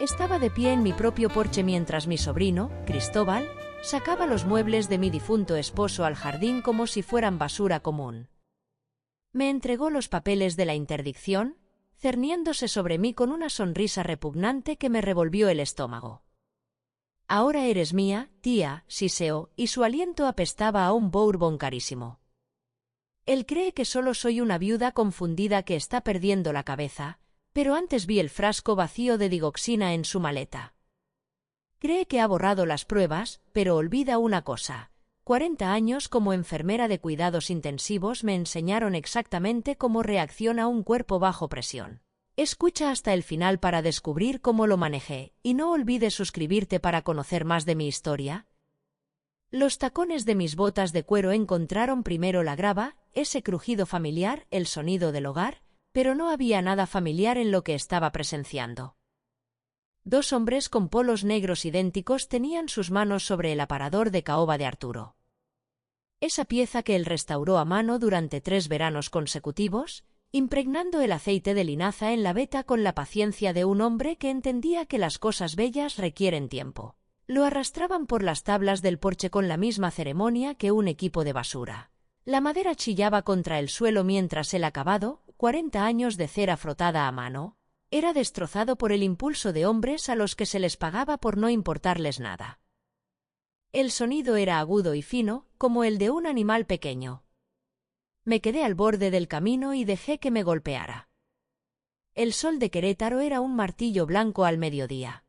Estaba de pie en mi propio porche mientras mi sobrino, Cristóbal, sacaba los muebles de mi difunto esposo al jardín como si fueran basura común. Me entregó los papeles de la interdicción, cerniéndose sobre mí con una sonrisa repugnante que me revolvió el estómago. «Ahora eres mía, tía», siseó, y su aliento apestaba a un bourbon carísimo. Él cree que solo soy una viuda confundida que está perdiendo la cabeza, pero antes vi el frasco vacío de digoxina en su maleta. Cree que ha borrado las pruebas, pero olvida una cosa. 40 años como enfermera de cuidados intensivos me enseñaron exactamente cómo reacciona un cuerpo bajo presión. Escucha hasta el final para descubrir cómo lo manejé, y no olvides suscribirte para conocer más de mi historia. Los tacones de mis botas de cuero encontraron primero la grava, ese crujido familiar, el sonido del hogar, pero no había nada familiar en lo que estaba presenciando. Dos hombres con polos negros idénticos tenían sus manos sobre el aparador de caoba de Arturo. Esa pieza que él restauró a mano durante 3 veranos consecutivos, impregnando el aceite de linaza en la veta con la paciencia de un hombre que entendía que las cosas bellas requieren tiempo. Lo arrastraban por las tablas del porche con la misma ceremonia que un equipo de basura. La madera chillaba contra el suelo mientras el acabado, 40 años de cera frotada a mano, era destrozado por el impulso de hombres a los que se les pagaba por no importarles nada. El sonido era agudo y fino, como el de un animal pequeño. Me quedé al borde del camino y dejé que me golpeara. El sol de Querétaro era un martillo blanco al mediodía.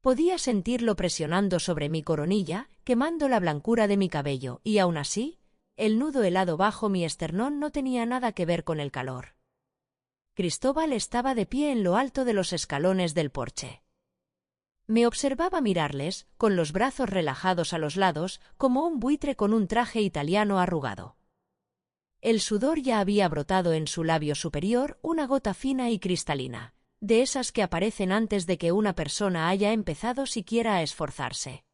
Podía sentirlo presionando sobre mi coronilla, quemando la blancura de mi cabello, y aún así, el nudo helado bajo mi esternón no tenía nada que ver con el calor. Cristóbal estaba de pie en lo alto de los escalones del porche. Me observaba mirarles, con los brazos relajados a los lados, como un buitre con un traje italiano arrugado. El sudor ya había brotado en su labio superior, una gota fina y cristalina, de esas que aparecen antes de que una persona haya empezado siquiera a esforzarse.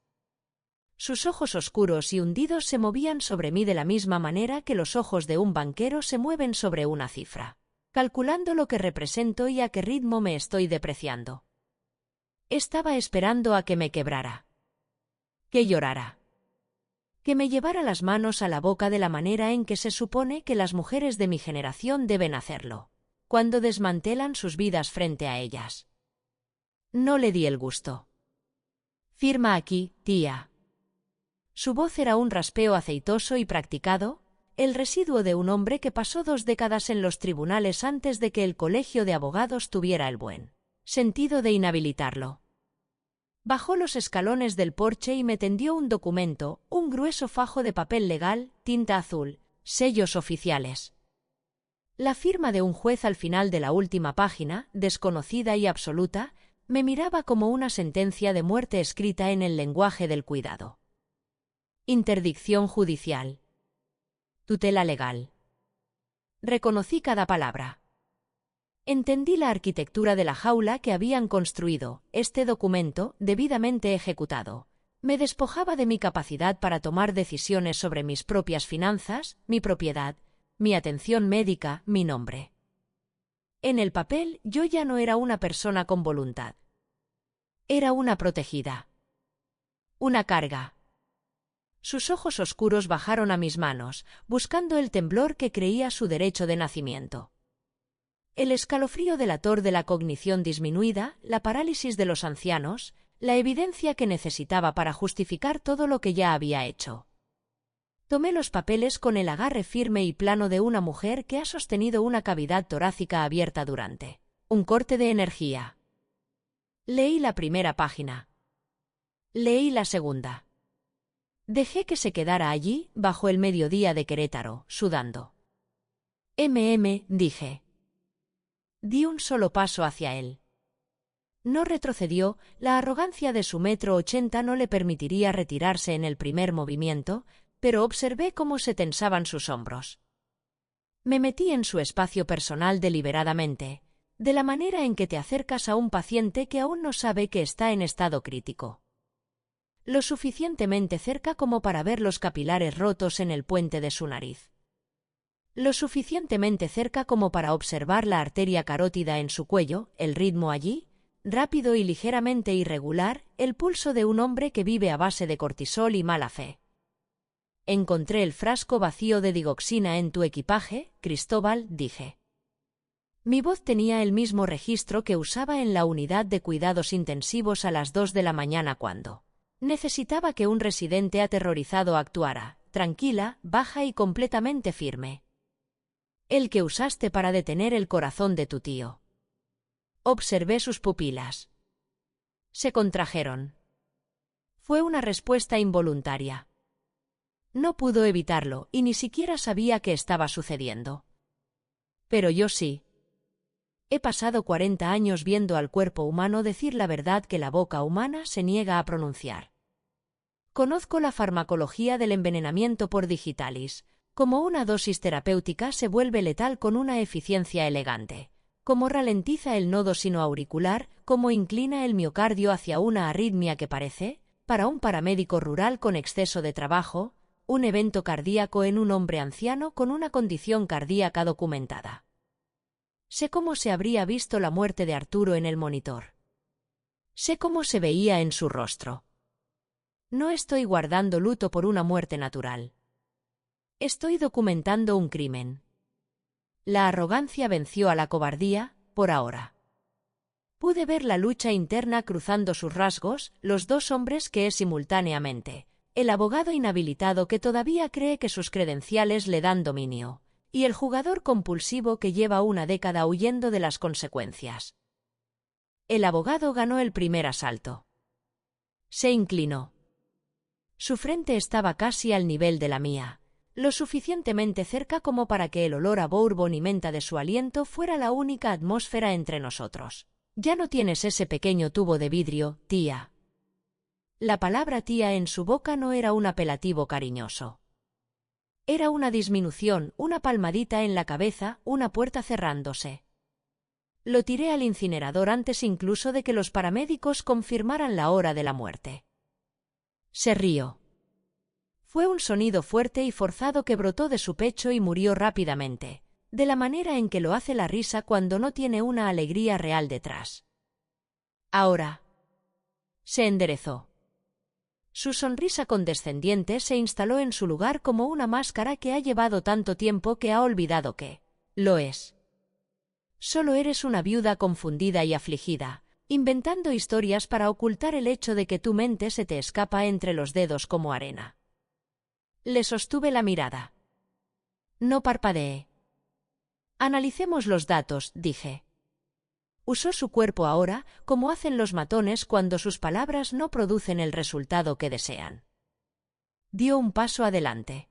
Sus ojos oscuros y hundidos se movían sobre mí de la misma manera que los ojos de un banquero se mueven sobre una cifra, calculando lo que represento y a qué ritmo me estoy depreciando. Estaba esperando a que me quebrara, que llorara, que me llevara las manos a la boca de la manera en que se supone que las mujeres de mi generación deben hacerlo, cuando desmantelan sus vidas frente a ellas. No le di el gusto. «Firma aquí, tía». Su voz era un raspeo aceitoso y practicado, el residuo de un hombre que pasó 2 décadas en los tribunales antes de que el colegio de abogados tuviera el buen sentido de inhabilitarlo. Bajó los escalones del porche y me tendió un documento, un grueso fajo de papel legal, tinta azul, sellos oficiales. La firma de un juez al final de la última página, desconocida y absoluta, me miraba como una sentencia de muerte escrita en el lenguaje del cuidado. Interdicción judicial. Tutela legal. Reconocí cada palabra. Entendí la arquitectura de la jaula que habían construido. Este documento, debidamente ejecutado, me despojaba de mi capacidad para tomar decisiones sobre mis propias finanzas, mi propiedad, mi atención médica, mi nombre. En el papel yo ya no era una persona con voluntad. Era una protegida. Una carga. Sus ojos oscuros bajaron a mis manos, buscando el temblor que creía su derecho de nacimiento. El escalofrío delator de la cognición disminuida, la parálisis de los ancianos, la evidencia que necesitaba para justificar todo lo que ya había hecho. Tomé los papeles con el agarre firme y plano de una mujer que ha sostenido una cavidad torácica abierta durante un corte de energía. Leí la primera página. Leí la segunda. Dejé que se quedara allí, bajo el mediodía de Querétaro, sudando. Dije. Di un solo paso hacia él. No retrocedió, la arrogancia de su 1,80 m no le permitiría retirarse en el primer movimiento, pero observé cómo se tensaban sus hombros. Me metí en su espacio personal deliberadamente, de la manera en que te acercas a un paciente que aún no sabe que está en estado crítico. Lo suficientemente cerca como para ver los capilares rotos en el puente de su nariz. Lo suficientemente cerca como para observar la arteria carótida en su cuello, el ritmo allí, rápido y ligeramente irregular, el pulso de un hombre que vive a base de cortisol y mala fe. Encontré el frasco vacío de digoxina en tu equipaje, Cristóbal, dije. Mi voz tenía el mismo registro que usaba en la unidad de cuidados intensivos a las 2 de la mañana cuando necesitaba que un residente aterrorizado actuara, tranquila, baja y completamente firme. El que usaste para detener el corazón de tu tío. Observé sus pupilas. Se contrajeron. Fue una respuesta involuntaria. No pudo evitarlo y ni siquiera sabía qué estaba sucediendo. Pero yo sí. He pasado 40 años viendo al cuerpo humano decir la verdad que la boca humana se niega a pronunciar. Conozco la farmacología del envenenamiento por digitalis, como una dosis terapéutica se vuelve letal con una eficiencia elegante, cómo ralentiza el nodo sinoauricular, cómo inclina el miocardio hacia una arritmia que parece, para un paramédico rural con exceso de trabajo, un evento cardíaco en un hombre anciano con una condición cardíaca documentada. Sé cómo se habría visto la muerte de Arturo en el monitor. Sé cómo se veía en su rostro. No estoy guardando luto por una muerte natural. Estoy documentando un crimen. La arrogancia venció a la cobardía, por ahora. Pude ver la lucha interna cruzando sus rasgos, los dos hombres que es simultáneamente, el abogado inhabilitado que todavía cree que sus credenciales le dan dominio, y el jugador compulsivo que lleva una década huyendo de las consecuencias. El abogado ganó el primer asalto. Se inclinó. Su frente estaba casi al nivel de la mía, lo suficientemente cerca como para que el olor a bourbon y menta de su aliento fuera la única atmósfera entre nosotros. Ya no tienes ese pequeño tubo de vidrio, tía. La palabra tía en su boca no era un apelativo cariñoso. Era una disminución, una palmadita en la cabeza, una puerta cerrándose. Lo tiré al incinerador antes incluso de que los paramédicos confirmaran la hora de la muerte. Se rió. Fue un sonido fuerte y forzado que brotó de su pecho y murió rápidamente, de la manera en que lo hace la risa cuando no tiene una alegría real detrás. Ahora. Se enderezó. Su sonrisa condescendiente se instaló en su lugar como una máscara que ha llevado tanto tiempo que ha olvidado que lo es. Solo eres una viuda confundida y afligida, inventando historias para ocultar el hecho de que tu mente se te escapa entre los dedos como arena. Le sostuve la mirada. No parpadeé. Analicemos los datos, dije. Usó su cuerpo ahora, como hacen los matones cuando sus palabras no producen el resultado que desean. Dio un paso adelante.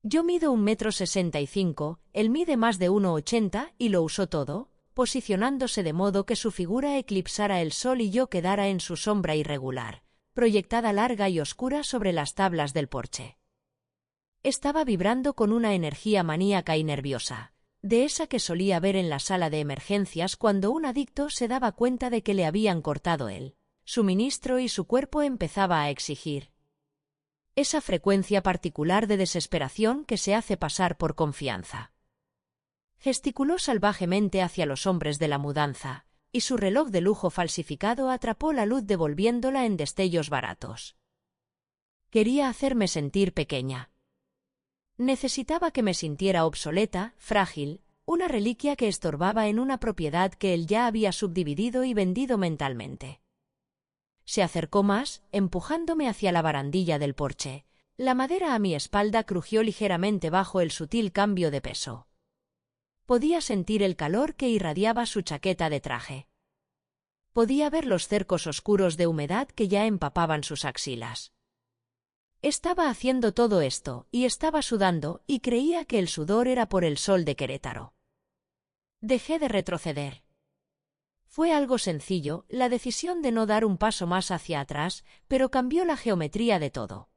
Yo mido 1,65 m, él mide más de 1,80 m y lo usó todo, posicionándose de modo que su figura eclipsara el sol y yo quedara en su sombra irregular, proyectada larga y oscura sobre las tablas del porche. Estaba vibrando con una energía maníaca y nerviosa, de esa que solía ver en la sala de emergencias cuando un adicto se daba cuenta de que le habían cortado el suministro y su cuerpo empezaba a exigir. Esa frecuencia particular de desesperación que se hace pasar por confianza. Gesticuló salvajemente hacia los hombres de la mudanza, y su reloj de lujo falsificado atrapó la luz devolviéndola en destellos baratos. Quería hacerme sentir pequeña. Necesitaba que me sintiera obsoleta, frágil, una reliquia que estorbaba en una propiedad que él ya había subdividido y vendido mentalmente. Se acercó más, empujándome hacia la barandilla del porche. La madera a mi espalda crujió ligeramente bajo el sutil cambio de peso. Podía sentir el calor que irradiaba su chaqueta de traje. Podía ver los cercos oscuros de humedad que ya empapaban sus axilas. Estaba haciendo todo esto, y estaba sudando, y creía que el sudor era por el sol de Querétaro. Dejé de retroceder. Fue algo sencillo, la decisión de no dar un paso más hacia atrás, pero cambió la geometría de todo.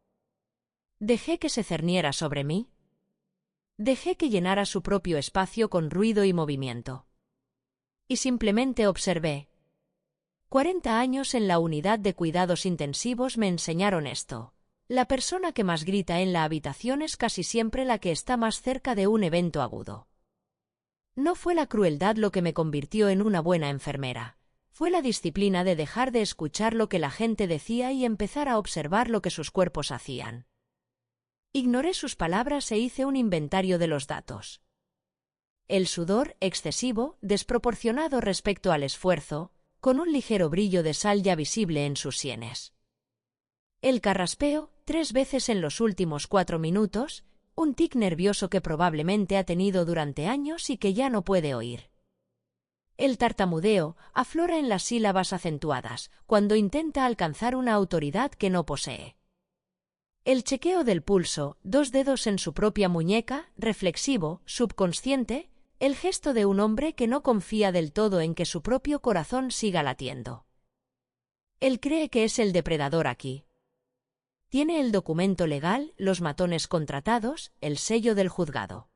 Dejé que se cerniera sobre mí. Dejé que llenara su propio espacio con ruido y movimiento. Y simplemente observé. 40 años en la unidad de cuidados intensivos me enseñaron esto. La persona que más grita en la habitación es casi siempre la que está más cerca de un evento agudo. No fue la crueldad lo que me convirtió en una buena enfermera. fue la disciplina de dejar de escuchar lo que la gente decía y empezar a observar lo que sus cuerpos hacían. Ignoré sus palabras e hice un inventario de los datos. El sudor, excesivo, desproporcionado respecto al esfuerzo, con un ligero brillo de sal ya visible en sus sienes. El carraspeo, 3 veces en los últimos 4 minutos, un tic nervioso que probablemente ha tenido durante años y que ya no puede oír. El tartamudeo aflora en las sílabas acentuadas, cuando intenta alcanzar una autoridad que no posee. El chequeo del pulso, 2 dedos en su propia muñeca, reflexivo, subconsciente, el gesto de un hombre que no confía del todo en que su propio corazón siga latiendo. Él cree que es el depredador aquí. Tiene el documento legal, los matones contratados, el sello del juzgado.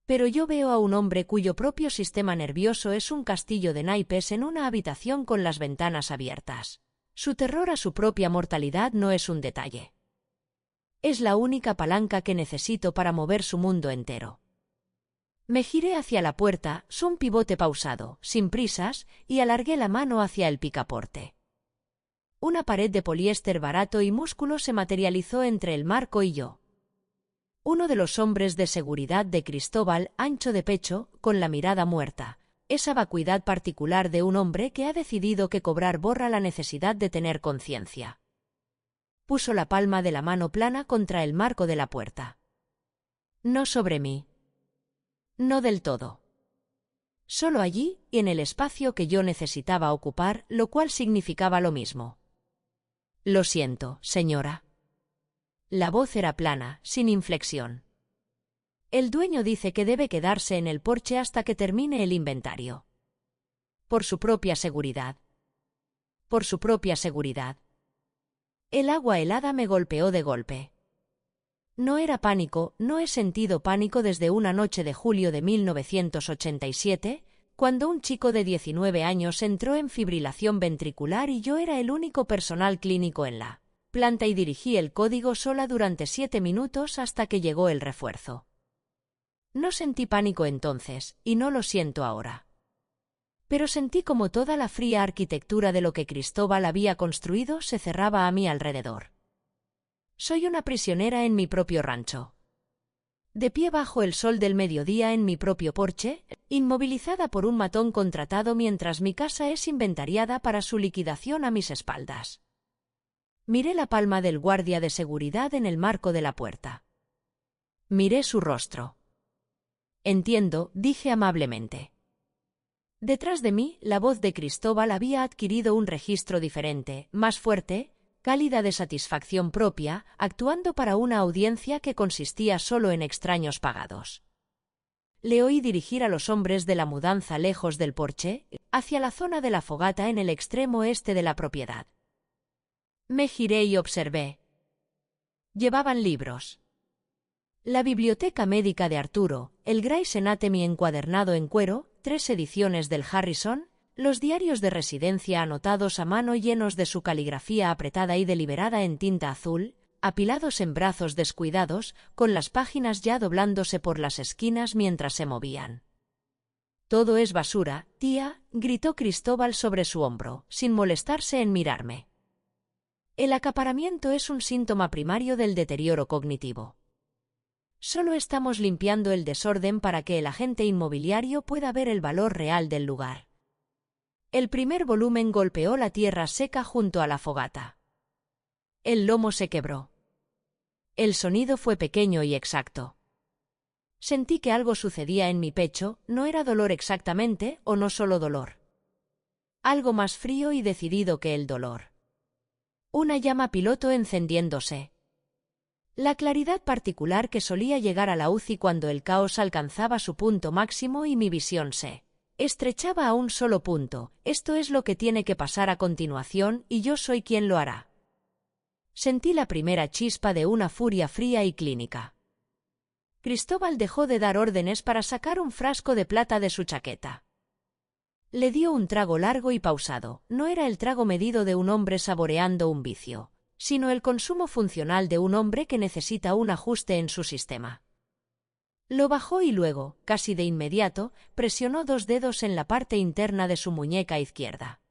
Pero yo veo a un hombre cuyo propio sistema nervioso es un castillo de naipes en una habitación con las ventanas abiertas. Su terror a su propia mortalidad no es un detalle. Es la única palanca que necesito para mover su mundo entero. Me giré hacia la puerta, un pivote pausado, sin prisas, y alargué la mano hacia el picaporte. Una pared de poliéster barato y músculo se materializó entre el marco y yo. Uno de los hombres de seguridad de Cristóbal, ancho de pecho, con la mirada muerta, esa vacuidad particular de un hombre que ha decidido que cobrar borra la necesidad de tener conciencia. Puso la palma de la mano plana contra el marco de la puerta. No sobre mí. No del todo. Solo allí, y en el espacio que yo necesitaba ocupar, lo cual significaba lo mismo. Lo siento, señora. La voz era plana, sin inflexión. El dueño dice que debe quedarse en el porche hasta que termine el inventario. Por su propia seguridad. Por su propia seguridad. El agua helada me golpeó de golpe. No era pánico, no he sentido pánico desde una noche de julio de 1987, cuando un chico de 19 años entró en fibrilación ventricular y yo era el único personal clínico en la planta y dirigí el código sola durante 7 minutos hasta que llegó el refuerzo. No sentí pánico entonces, y no lo siento ahora. Pero sentí como toda la fría arquitectura de lo que Cristóbal había construido se cerraba a mi alrededor. Soy una prisionera en mi propio rancho. De pie bajo el sol del mediodía en mi propio porche, inmovilizada por un matón contratado mientras mi casa es inventariada para su liquidación a mis espaldas. Miré la palma del guardia de seguridad en el marco de la puerta. Miré su rostro. Entiendo, dije amablemente. Detrás de mí, la voz de Cristóbal había adquirido un registro diferente, más fuerte, cálida de satisfacción propia, actuando para una audiencia que consistía solo en extraños pagados. Le oí dirigir a los hombres de la mudanza lejos del porche, hacia la zona de la fogata en el extremo este de la propiedad. Me giré y observé. Llevaban libros. La biblioteca médica de Arturo, el Gray's Anatomy encuadernado en cuero, 3 ediciones del Harrison, los diarios de residencia anotados a mano llenos de su caligrafía apretada y deliberada en tinta azul, apilados en brazos descuidados, con las páginas ya doblándose por las esquinas mientras se movían. Todo es basura, tía, gritó Cristóbal sobre su hombro, sin molestarse en mirarme. El acaparamiento es un síntoma primario del deterioro cognitivo. Solo estamos limpiando el desorden para que el agente inmobiliario pueda ver el valor real del lugar. El primer volumen golpeó la tierra seca junto a la fogata. El lomo se quebró. El sonido fue pequeño y exacto. Sentí que algo sucedía en mi pecho, no era dolor exactamente, o no solo dolor. Algo más frío y decidido que el dolor. Una llama piloto encendiéndose. La claridad particular que solía llegar a la UCI cuando el caos alcanzaba su punto máximo y mi visión se estrechaba a un solo punto. Esto es lo que tiene que pasar a continuación y yo soy quien lo hará. Sentí la primera chispa de una furia fría y clínica. Cristóbal dejó de dar órdenes para sacar un frasco de plata de su chaqueta. Le dio un trago largo y pausado. No era el trago medido de un hombre saboreando un vicio, sino el consumo funcional de un hombre que necesita un ajuste en su sistema. Lo bajó y luego, casi de inmediato, presionó 2 dedos en la parte interna de su muñeca izquierda.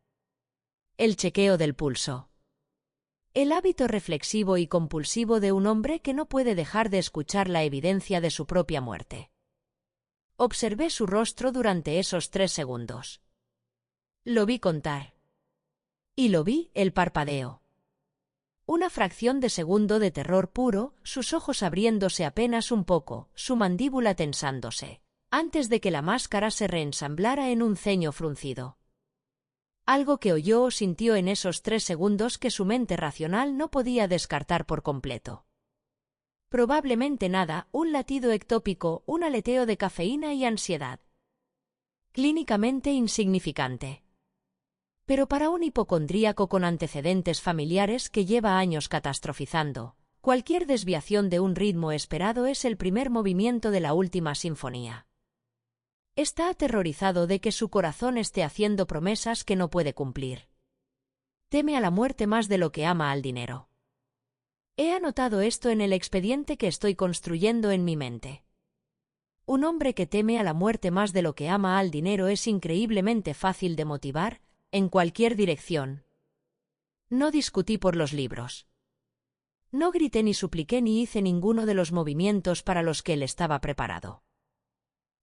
El chequeo del pulso. El hábito reflexivo y compulsivo de un hombre que no puede dejar de escuchar la evidencia de su propia muerte. Observé su rostro durante esos 3 segundos. Lo vi contar. Y lo vi, el parpadeo. Una fracción de segundo de terror puro, sus ojos abriéndose apenas un poco, su mandíbula tensándose, antes de que la máscara se reensamblara en un ceño fruncido. Algo que oyó o sintió en esos 3 segundos que su mente racional no podía descartar por completo. Probablemente nada, un latido ectópico, un aleteo de cafeína y ansiedad. Clínicamente insignificante. Pero para un hipocondríaco con antecedentes familiares que lleva años catastrofizando, cualquier desviación de un ritmo esperado es el primer movimiento de la última sinfonía. Está aterrorizado de que su corazón esté haciendo promesas que no puede cumplir. Teme a la muerte más de lo que ama al dinero. He anotado esto en el expediente que estoy construyendo en mi mente. Un hombre que teme a la muerte más de lo que ama al dinero es increíblemente fácil de motivar, en cualquier dirección. No discutí por los libros. No grité ni supliqué ni hice ninguno de los movimientos para los que él estaba preparado.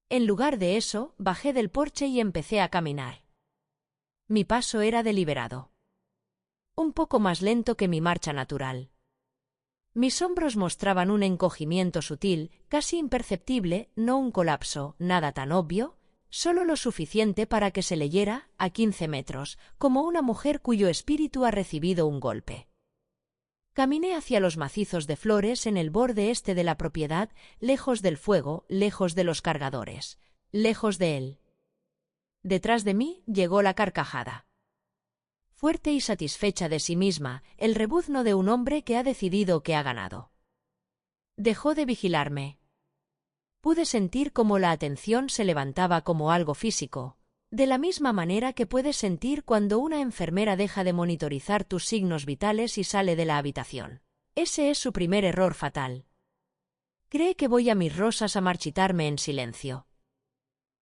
En lugar de eso, bajé del porche y empecé a caminar. Mi paso era deliberado. Un poco más lento que mi marcha natural. Mis hombros mostraban un encogimiento sutil, casi imperceptible, no un colapso, nada tan obvio, solo lo suficiente para que se leyera, a 15 metros, como una mujer cuyo espíritu ha recibido un golpe. Caminé hacia los macizos de flores en el borde este de la propiedad, lejos del fuego, lejos de los cargadores, lejos de él. Detrás de mí llegó la carcajada. Fuerte y satisfecha de sí misma, el rebuzno de un hombre que ha decidido que ha ganado. Dejó de vigilarme. Pude sentir cómo la atención se levantaba como algo físico, de la misma manera que puedes sentir cuando una enfermera deja de monitorizar tus signos vitales y sale de la habitación. Ese es su primer error fatal. Cree que voy a mis rosas a marchitarme en silencio.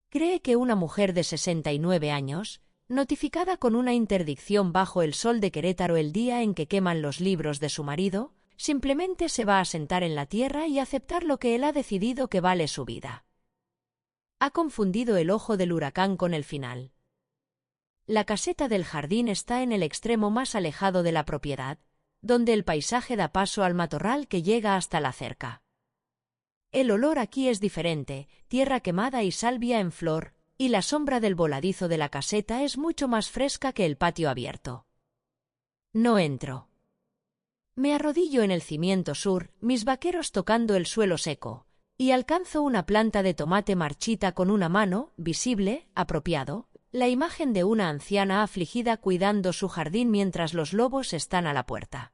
Cree que una mujer de 69 años, notificada con una interdicción bajo el sol de Querétaro el día en que queman los libros de su marido, simplemente se va a sentar en la tierra y aceptar lo que él ha decidido que vale su vida. Ha confundido el ojo del huracán con el final. La caseta del jardín está en el extremo más alejado de la propiedad, donde el paisaje da paso al matorral que llega hasta la cerca. El olor aquí es diferente, tierra quemada y salvia en flor, y la sombra del voladizo de la caseta es mucho más fresca que el patio abierto. No entro. Me arrodillo en el cimiento sur, mis vaqueros tocando el suelo seco, y alcanzo una planta de tomate marchita con una mano, visible, apropiado, la imagen de una anciana afligida cuidando su jardín mientras los lobos están a la puerta.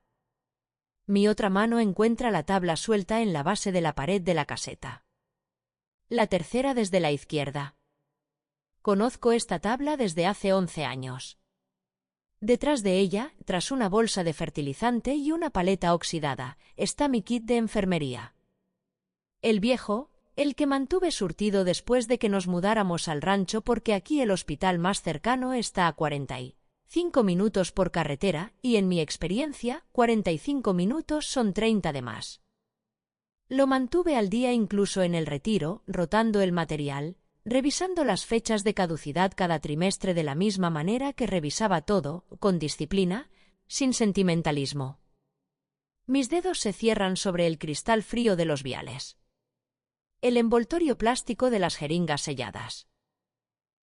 Mi otra mano encuentra la tabla suelta en la base de la pared de la caseta. La tercera desde la izquierda. Conozco esta tabla desde hace 11 años. Detrás de ella, tras una bolsa de fertilizante y una paleta oxidada, está mi kit de enfermería. El viejo, el que mantuve surtido después de que nos mudáramos al rancho porque aquí el hospital más cercano está a 45 minutos por carretera y en mi experiencia, 45 minutos son 30 de más. Lo mantuve al día incluso en el retiro, rotando el material, revisando las fechas de caducidad cada trimestre de la misma manera que revisaba todo, con disciplina, sin sentimentalismo. Mis dedos se cierran sobre el cristal frío de los viales. El envoltorio plástico de las jeringas selladas.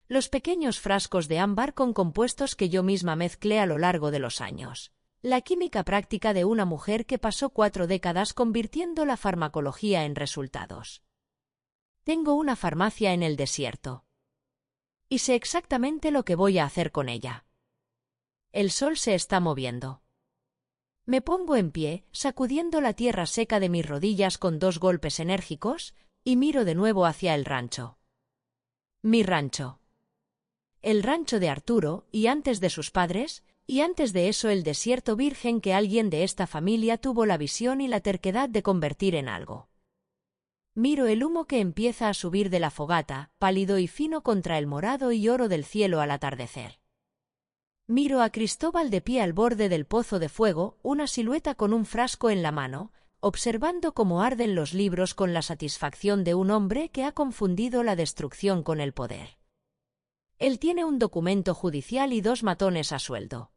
Los pequeños frascos de ámbar con compuestos que yo misma mezclé a lo largo de los años. La química práctica de una mujer que pasó 4 décadas convirtiendo la farmacología en resultados. Tengo una farmacia en el desierto. Y sé exactamente lo que voy a hacer con ella. El sol se está moviendo. Me pongo en pie, sacudiendo la tierra seca de mis rodillas con 2 golpes enérgicos, y miro de nuevo hacia el rancho. Mi rancho. El rancho de Arturo, y antes de sus padres, y antes de eso el desierto virgen que alguien de esta familia tuvo la visión y la terquedad de convertir en algo. Miro el humo que empieza a subir de la fogata, pálido y fino contra el morado y oro del cielo al atardecer. Miro a Cristóbal de pie al borde del pozo de fuego, una silueta con un frasco en la mano, observando cómo arden los libros con la satisfacción de un hombre que ha confundido la destrucción con el poder. Él tiene un documento judicial y 2 matones a sueldo.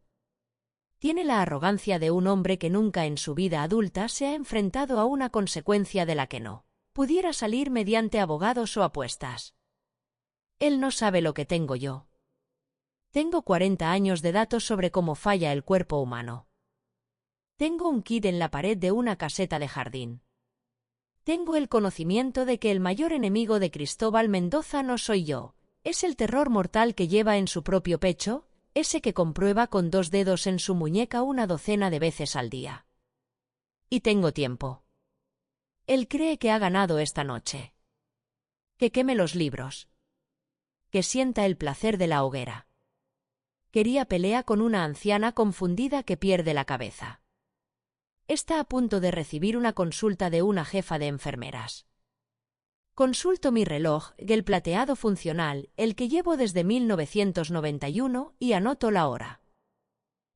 Tiene la arrogancia de un hombre que nunca en su vida adulta se ha enfrentado a una consecuencia de la que no pudiera salir mediante abogados o apuestas. Él no sabe lo que tengo yo. Tengo 40 años de datos sobre cómo falla el cuerpo humano. Tengo un kit en la pared de una caseta de jardín. Tengo el conocimiento de que el mayor enemigo de Cristóbal Mendoza no soy yo, es el terror mortal que lleva en su propio pecho, ese que comprueba con 2 dedos en su muñeca una docena de veces al día. Y tengo tiempo. Él cree que ha ganado esta noche. Que queme los libros. Que sienta el placer de la hoguera. Quería pelea con una anciana confundida que pierde la cabeza. Está a punto de recibir una consulta de una jefa de enfermeras. Consulto mi reloj, el plateado funcional, el que llevo desde 1991, y anoto la hora.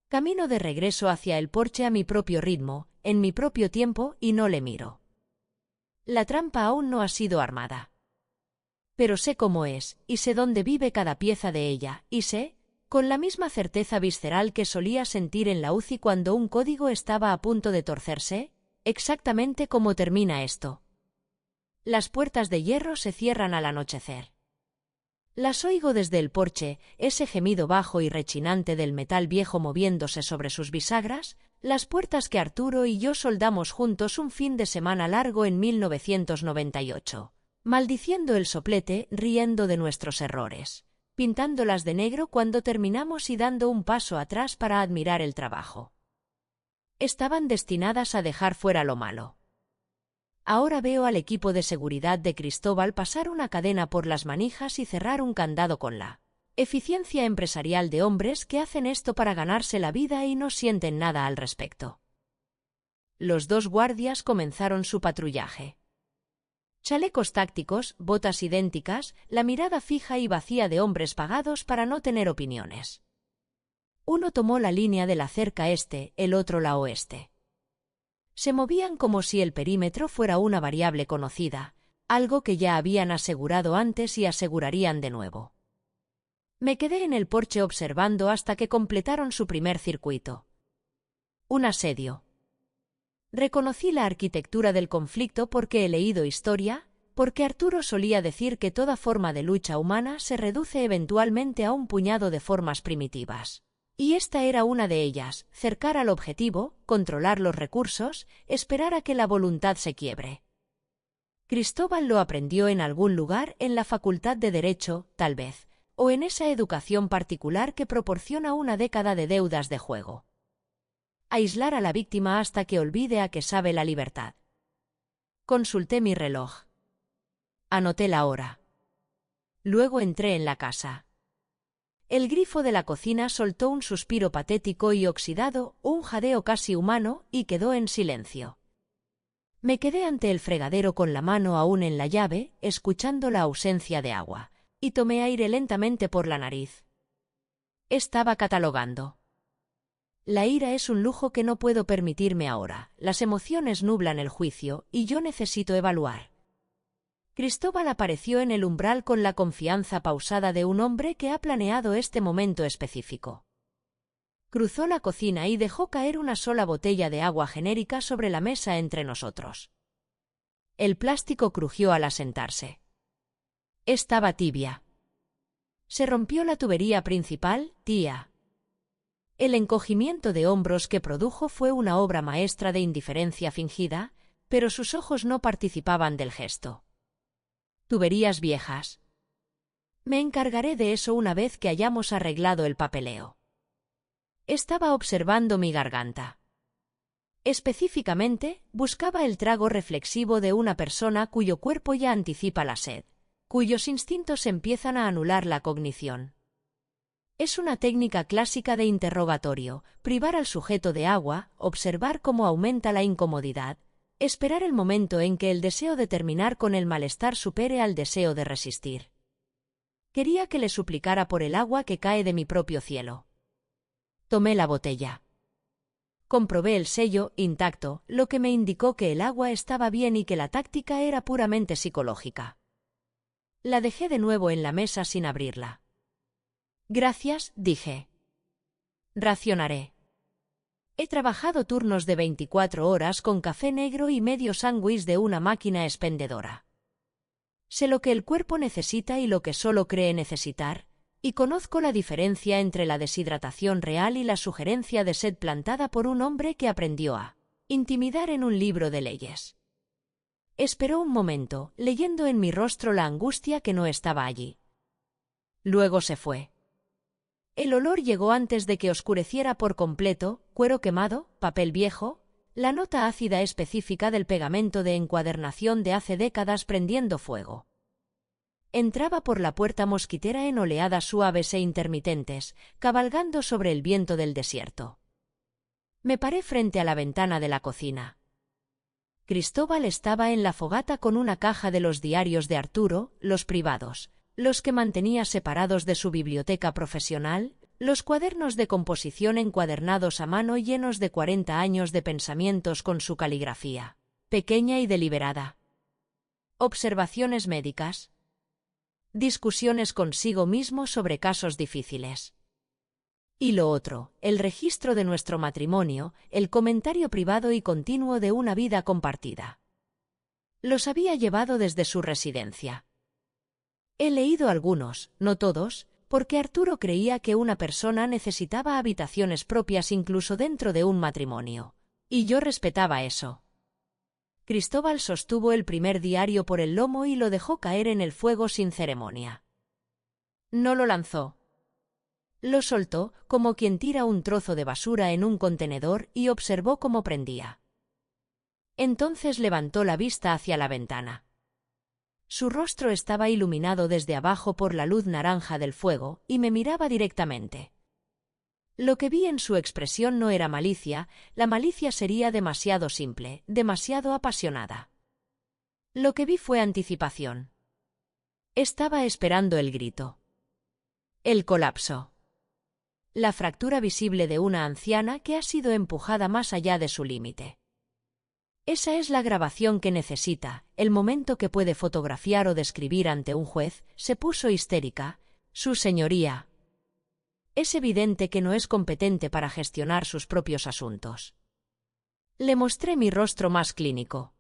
Camino de regreso hacia el porche a mi propio ritmo, en mi propio tiempo, y no le miro. La trampa aún no ha sido armada. Pero sé cómo es, y sé dónde vive cada pieza de ella, y sé, con la misma certeza visceral que solía sentir en la UCI cuando un código estaba a punto de torcerse, exactamente cómo termina esto. Las puertas de hierro se cierran al anochecer. Las oigo desde el porche, ese gemido bajo y rechinante del metal viejo moviéndose sobre sus bisagras, las puertas que Arturo y yo soldamos juntos un fin de semana largo en 1998, maldiciendo el soplete, riendo de nuestros errores, pintándolas de negro cuando terminamos y dando un paso atrás para admirar el trabajo. Estaban destinadas a dejar fuera lo malo. Ahora veo al equipo de seguridad de Cristóbal pasar una cadena por las manijas y cerrar un candado con la eficiencia empresarial de hombres que hacen esto para ganarse la vida y no sienten nada al respecto. Los 2 guardias comenzaron su patrullaje. Chalecos tácticos, botas idénticas, la mirada fija y vacía de hombres pagados para no tener opiniones. Uno tomó la línea de la cerca este, el otro la oeste. Se movían como si el perímetro fuera una variable conocida, algo que ya habían asegurado antes y asegurarían de nuevo. Me quedé en el porche observando hasta que completaron su primer circuito. Un asedio. Reconocí la arquitectura del conflicto porque he leído historia, porque Arturo solía decir que toda forma de lucha humana se reduce eventualmente a un puñado de formas primitivas. Y esta era una de ellas, cercar al objetivo, controlar los recursos, esperar a que la voluntad se quiebre. Cristóbal lo aprendió en algún lugar en la Facultad de Derecho, tal vez, o en esa educación particular que proporciona una década de deudas de juego. Aislar a la víctima hasta que olvide a que sabe la libertad. Consulté mi reloj. Anoté la hora. Luego entré en la casa. El grifo de la cocina soltó un suspiro patético y oxidado, un jadeo casi humano, y quedó en silencio. Me quedé ante el fregadero con la mano aún en la llave, escuchando la ausencia de agua, y tomé aire lentamente por la nariz. Estaba catalogando. La ira es un lujo que no puedo permitirme ahora, las emociones nublan el juicio, y yo necesito evaluar. Cristóbal apareció en el umbral con la confianza pausada de un hombre que ha planeado este momento específico. Cruzó la cocina y dejó caer una sola botella de agua genérica sobre la mesa entre nosotros. El plástico crujió al asentarse. Estaba tibia. Se rompió la tubería principal, tía. El encogimiento de hombros que produjo fue una obra maestra de indiferencia fingida, pero sus ojos no participaban del gesto. Tuberías viejas. Me encargaré de eso una vez que hayamos arreglado el papeleo. Estaba observando mi garganta. Específicamente, buscaba el trago reflexivo de una persona cuyo cuerpo ya anticipa la sed, cuyos instintos empiezan a anular la cognición. Es una técnica clásica de interrogatorio, privar al sujeto de agua, observar cómo aumenta la incomodidad, Esperar el momento en que el deseo de terminar con el malestar supere al deseo de resistir. Quería que le suplicara por el agua que cae de mi propio cielo. Tomé la botella. Comprobé el sello, intacto, lo que me indicó que el agua estaba bien y que la táctica era puramente psicológica. La dejé de nuevo en la mesa sin abrirla. Gracias, dije. Racionaré. He trabajado turnos de 24 horas con café negro y medio sándwich de una máquina expendedora. Sé lo que el cuerpo necesita y lo que solo cree necesitar, y conozco la diferencia entre la deshidratación real y la sugerencia de sed plantada por un hombre que aprendió a intimidar en un libro de leyes. Esperó un momento, leyendo en mi rostro la angustia que no estaba allí. Luego se fue. El olor llegó antes de que oscureciera por completo, cuero quemado, papel viejo, la nota ácida específica del pegamento de encuadernación de hace décadas prendiendo fuego. Entraba por la puerta mosquitera en oleadas suaves e intermitentes, cabalgando sobre el viento del desierto. Me paré frente a la ventana de la cocina. Cristóbal estaba en la fogata con una caja de los diarios de Arturo, los privados, los que mantenía separados de su biblioteca profesional, los cuadernos de composición encuadernados a mano llenos de 40 años de pensamientos con su caligrafía, pequeña y deliberada. Observaciones médicas. Discusiones consigo mismo sobre casos difíciles. Y lo otro, el registro de nuestro matrimonio, el comentario privado y continuo de una vida compartida. Los había llevado desde su residencia. He leído algunos, no todos, porque Arturo creía que una persona necesitaba habitaciones propias incluso dentro de un matrimonio, y yo respetaba eso. Cristóbal sostuvo el primer diario por el lomo y lo dejó caer en el fuego sin ceremonia. No lo lanzó. Lo soltó, como quien tira un trozo de basura en un contenedor, y observó cómo prendía. Entonces levantó la vista hacia la ventana. Su rostro estaba iluminado desde abajo por la luz naranja del fuego, y me miraba directamente. Lo que vi en su expresión no era malicia, la malicia sería demasiado simple, demasiado apasionada. Lo que vi fue anticipación. Estaba esperando el grito. El colapso. La fractura visible de una anciana que ha sido empujada más allá de su límite. Esa es la grabación que necesita, el momento que puede fotografiar o describir ante un juez, se puso histérica. Su señoría. Es evidente que no es competente para gestionar sus propios asuntos. Le mostré mi rostro más clínico.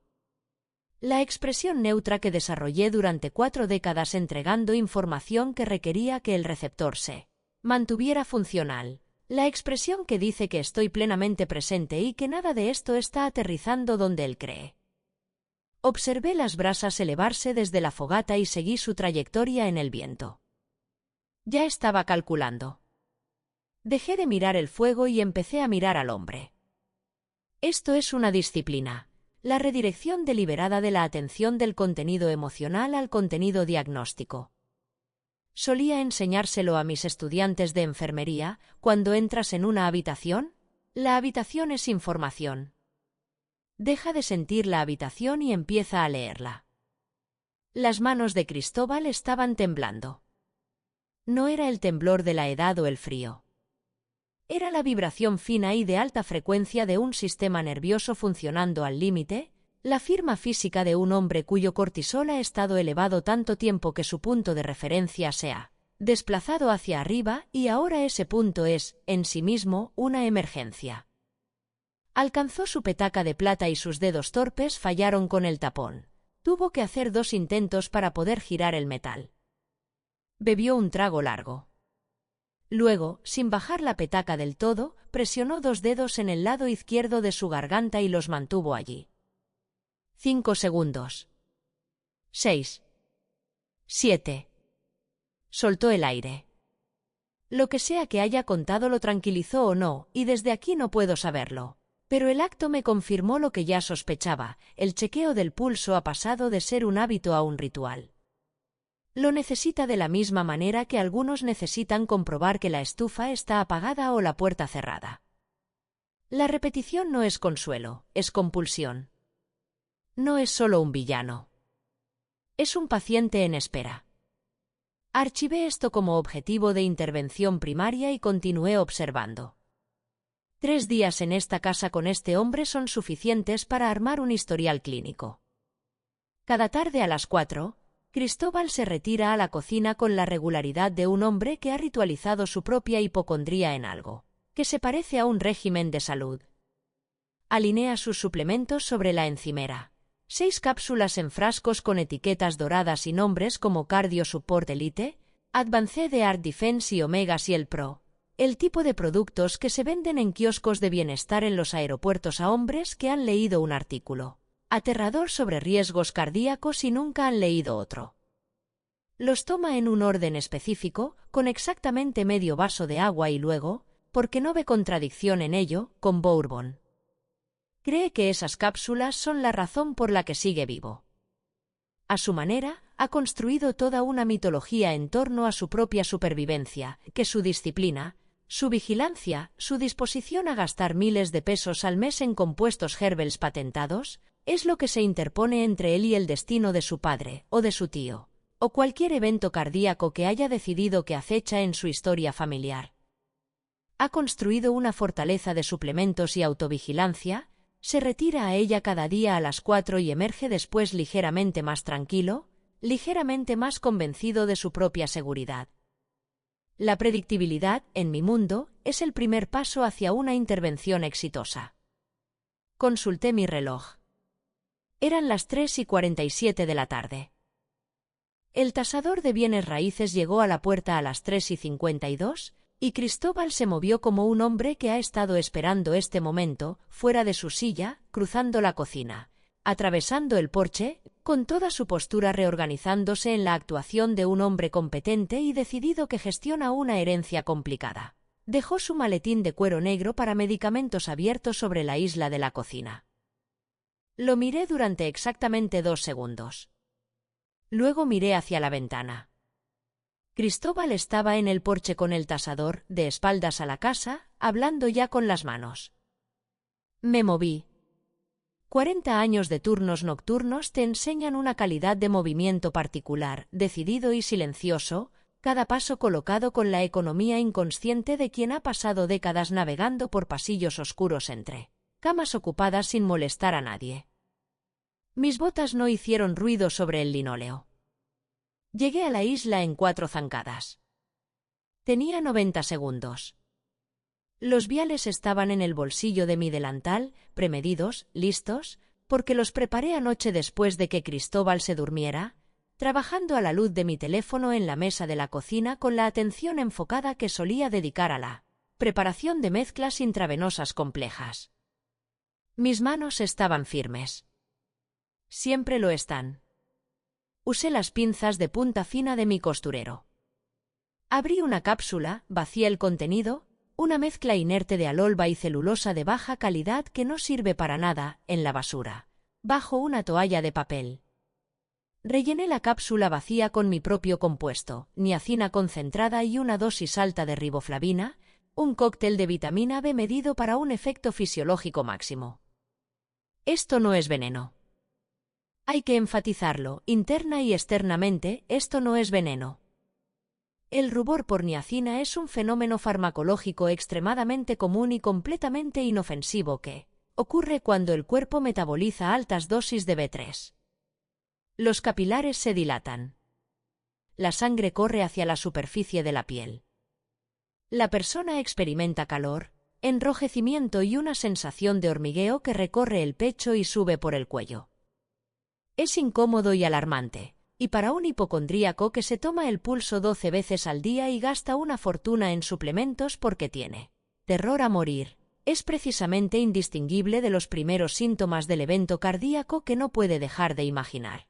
La expresión neutra que desarrollé durante 4 décadas entregando información que requería que el receptor se mantuviera funcional. La expresión que dice que estoy plenamente presente y que nada de esto está aterrizando donde él cree. Observé las brasas elevarse desde la fogata y seguí su trayectoria en el viento. Ya estaba calculando. Dejé de mirar el fuego y empecé a mirar al hombre. Esto es una disciplina, la redirección deliberada de la atención del contenido emocional al contenido diagnóstico. Solía enseñárselo a mis estudiantes de enfermería. Cuando entras en una habitación, la habitación es información. Deja de sentir la habitación y empieza a leerla. Las manos de Cristóbal estaban temblando. No era el temblor de la edad o el frío. Era la vibración fina y de alta frecuencia de un sistema nervioso funcionando al límite, la firma física de un hombre cuyo cortisol ha estado elevado tanto tiempo que su punto de referencia se ha desplazado hacia arriba y ahora ese punto es, en sí mismo, una emergencia. Alcanzó su petaca de plata y sus dedos torpes fallaron con el tapón. Tuvo que hacer 2 intentos para poder girar el metal. Bebió un trago largo. Luego, sin bajar la petaca del todo, presionó 2 dedos en el lado izquierdo de su garganta y los mantuvo allí. 5 segundos. 6. 7. Soltó el aire. Lo que sea que haya contado lo tranquilizó o no, y desde aquí no puedo saberlo. Pero el acto me confirmó lo que ya sospechaba, el chequeo del pulso ha pasado de ser un hábito a un ritual. Lo necesita de la misma manera que algunos necesitan comprobar que la estufa está apagada o la puerta cerrada. La repetición no es consuelo, es compulsión. No es solo un villano. Es un paciente en espera. Archivé esto como objetivo de intervención primaria y continué observando. 3 días en esta casa con este hombre son suficientes para armar un historial clínico. Cada tarde a las 4, Cristóbal se retira a la cocina con la regularidad de un hombre que ha ritualizado su propia hipocondría en algo que se parece a un régimen de salud. Alinea sus suplementos sobre la encimera. 6 cápsulas en frascos con etiquetas doradas y nombres como Cardio Support Elite, Advanced Art Defense y Omega Shield Pro. El tipo de productos que se venden en kioscos de bienestar en los aeropuertos a hombres que han leído un artículo aterrador sobre riesgos cardíacos y nunca han leído otro. Los toma en un orden específico, con exactamente medio vaso de agua y luego, porque no ve contradicción en ello, con bourbon. Cree que esas cápsulas son la razón por la que sigue vivo. A su manera, ha construido toda una mitología en torno a su propia supervivencia, que su disciplina, su vigilancia, su disposición a gastar miles de pesos al mes en compuestos herbals patentados, es lo que se interpone entre él y el destino de su padre, o de su tío, o cualquier evento cardíaco que haya decidido que acecha en su historia familiar. Ha construido una fortaleza de suplementos y autovigilancia, se retira a ella cada día a las 4 y emerge después ligeramente más tranquilo, ligeramente más convencido de su propia seguridad. La predictibilidad, en mi mundo, es el primer paso hacia una intervención exitosa. Consulté mi reloj. Eran las 3:47 de la tarde. El tasador de bienes raíces llegó a la puerta a las 3:52, y Cristóbal se movió como un hombre que ha estado esperando este momento, fuera de su silla, cruzando la cocina, atravesando el porche, con toda su postura reorganizándose en la actuación de un hombre competente y decidido que gestiona una herencia complicada. Dejó su maletín de cuero negro para medicamentos abierto sobre la isla de la cocina. Lo miré durante exactamente 2 segundos. Luego miré hacia la ventana. Cristóbal estaba en el porche con el tasador, de espaldas a la casa, hablando ya con las manos. Me moví. 40 años de turnos nocturnos te enseñan una calidad de movimiento particular, decidido y silencioso, cada paso colocado con la economía inconsciente de quien ha pasado décadas navegando por pasillos oscuros entre camas ocupadas sin molestar a nadie. Mis botas no hicieron ruido sobre el linóleo. Llegué a la isla en 4 zancadas. Tenía 90 segundos. Los viales estaban en el bolsillo de mi delantal, premedidos, listos, porque los preparé anoche después de que Cristóbal se durmiera, trabajando a la luz de mi teléfono en la mesa de la cocina con la atención enfocada que solía dedicar a la preparación de mezclas intravenosas complejas. Mis manos estaban firmes. Siempre lo están. Usé las pinzas de punta fina de mi costurero. Abrí una cápsula, vacié el contenido, una mezcla inerte de alolva y celulosa de baja calidad que no sirve para nada, en la basura, bajo una toalla de papel. Rellené la cápsula vacía con mi propio compuesto, niacina concentrada y una dosis alta de riboflavina, un cóctel de vitamina B medido para un efecto fisiológico máximo. Esto no es veneno. Hay que enfatizarlo, interna y externamente, esto no es veneno. El rubor por niacina es un fenómeno farmacológico extremadamente común y completamente inofensivo que ocurre cuando el cuerpo metaboliza altas dosis de B3. Los capilares se dilatan. La sangre corre hacia la superficie de la piel. La persona experimenta calor, enrojecimiento y una sensación de hormigueo que recorre el pecho y sube por el cuello. Es incómodo y alarmante, y para un hipocondríaco que se toma el pulso 12 veces al día y gasta una fortuna en suplementos porque tiene terror a morir, es precisamente indistinguible de los primeros síntomas del evento cardíaco que no puede dejar de imaginar.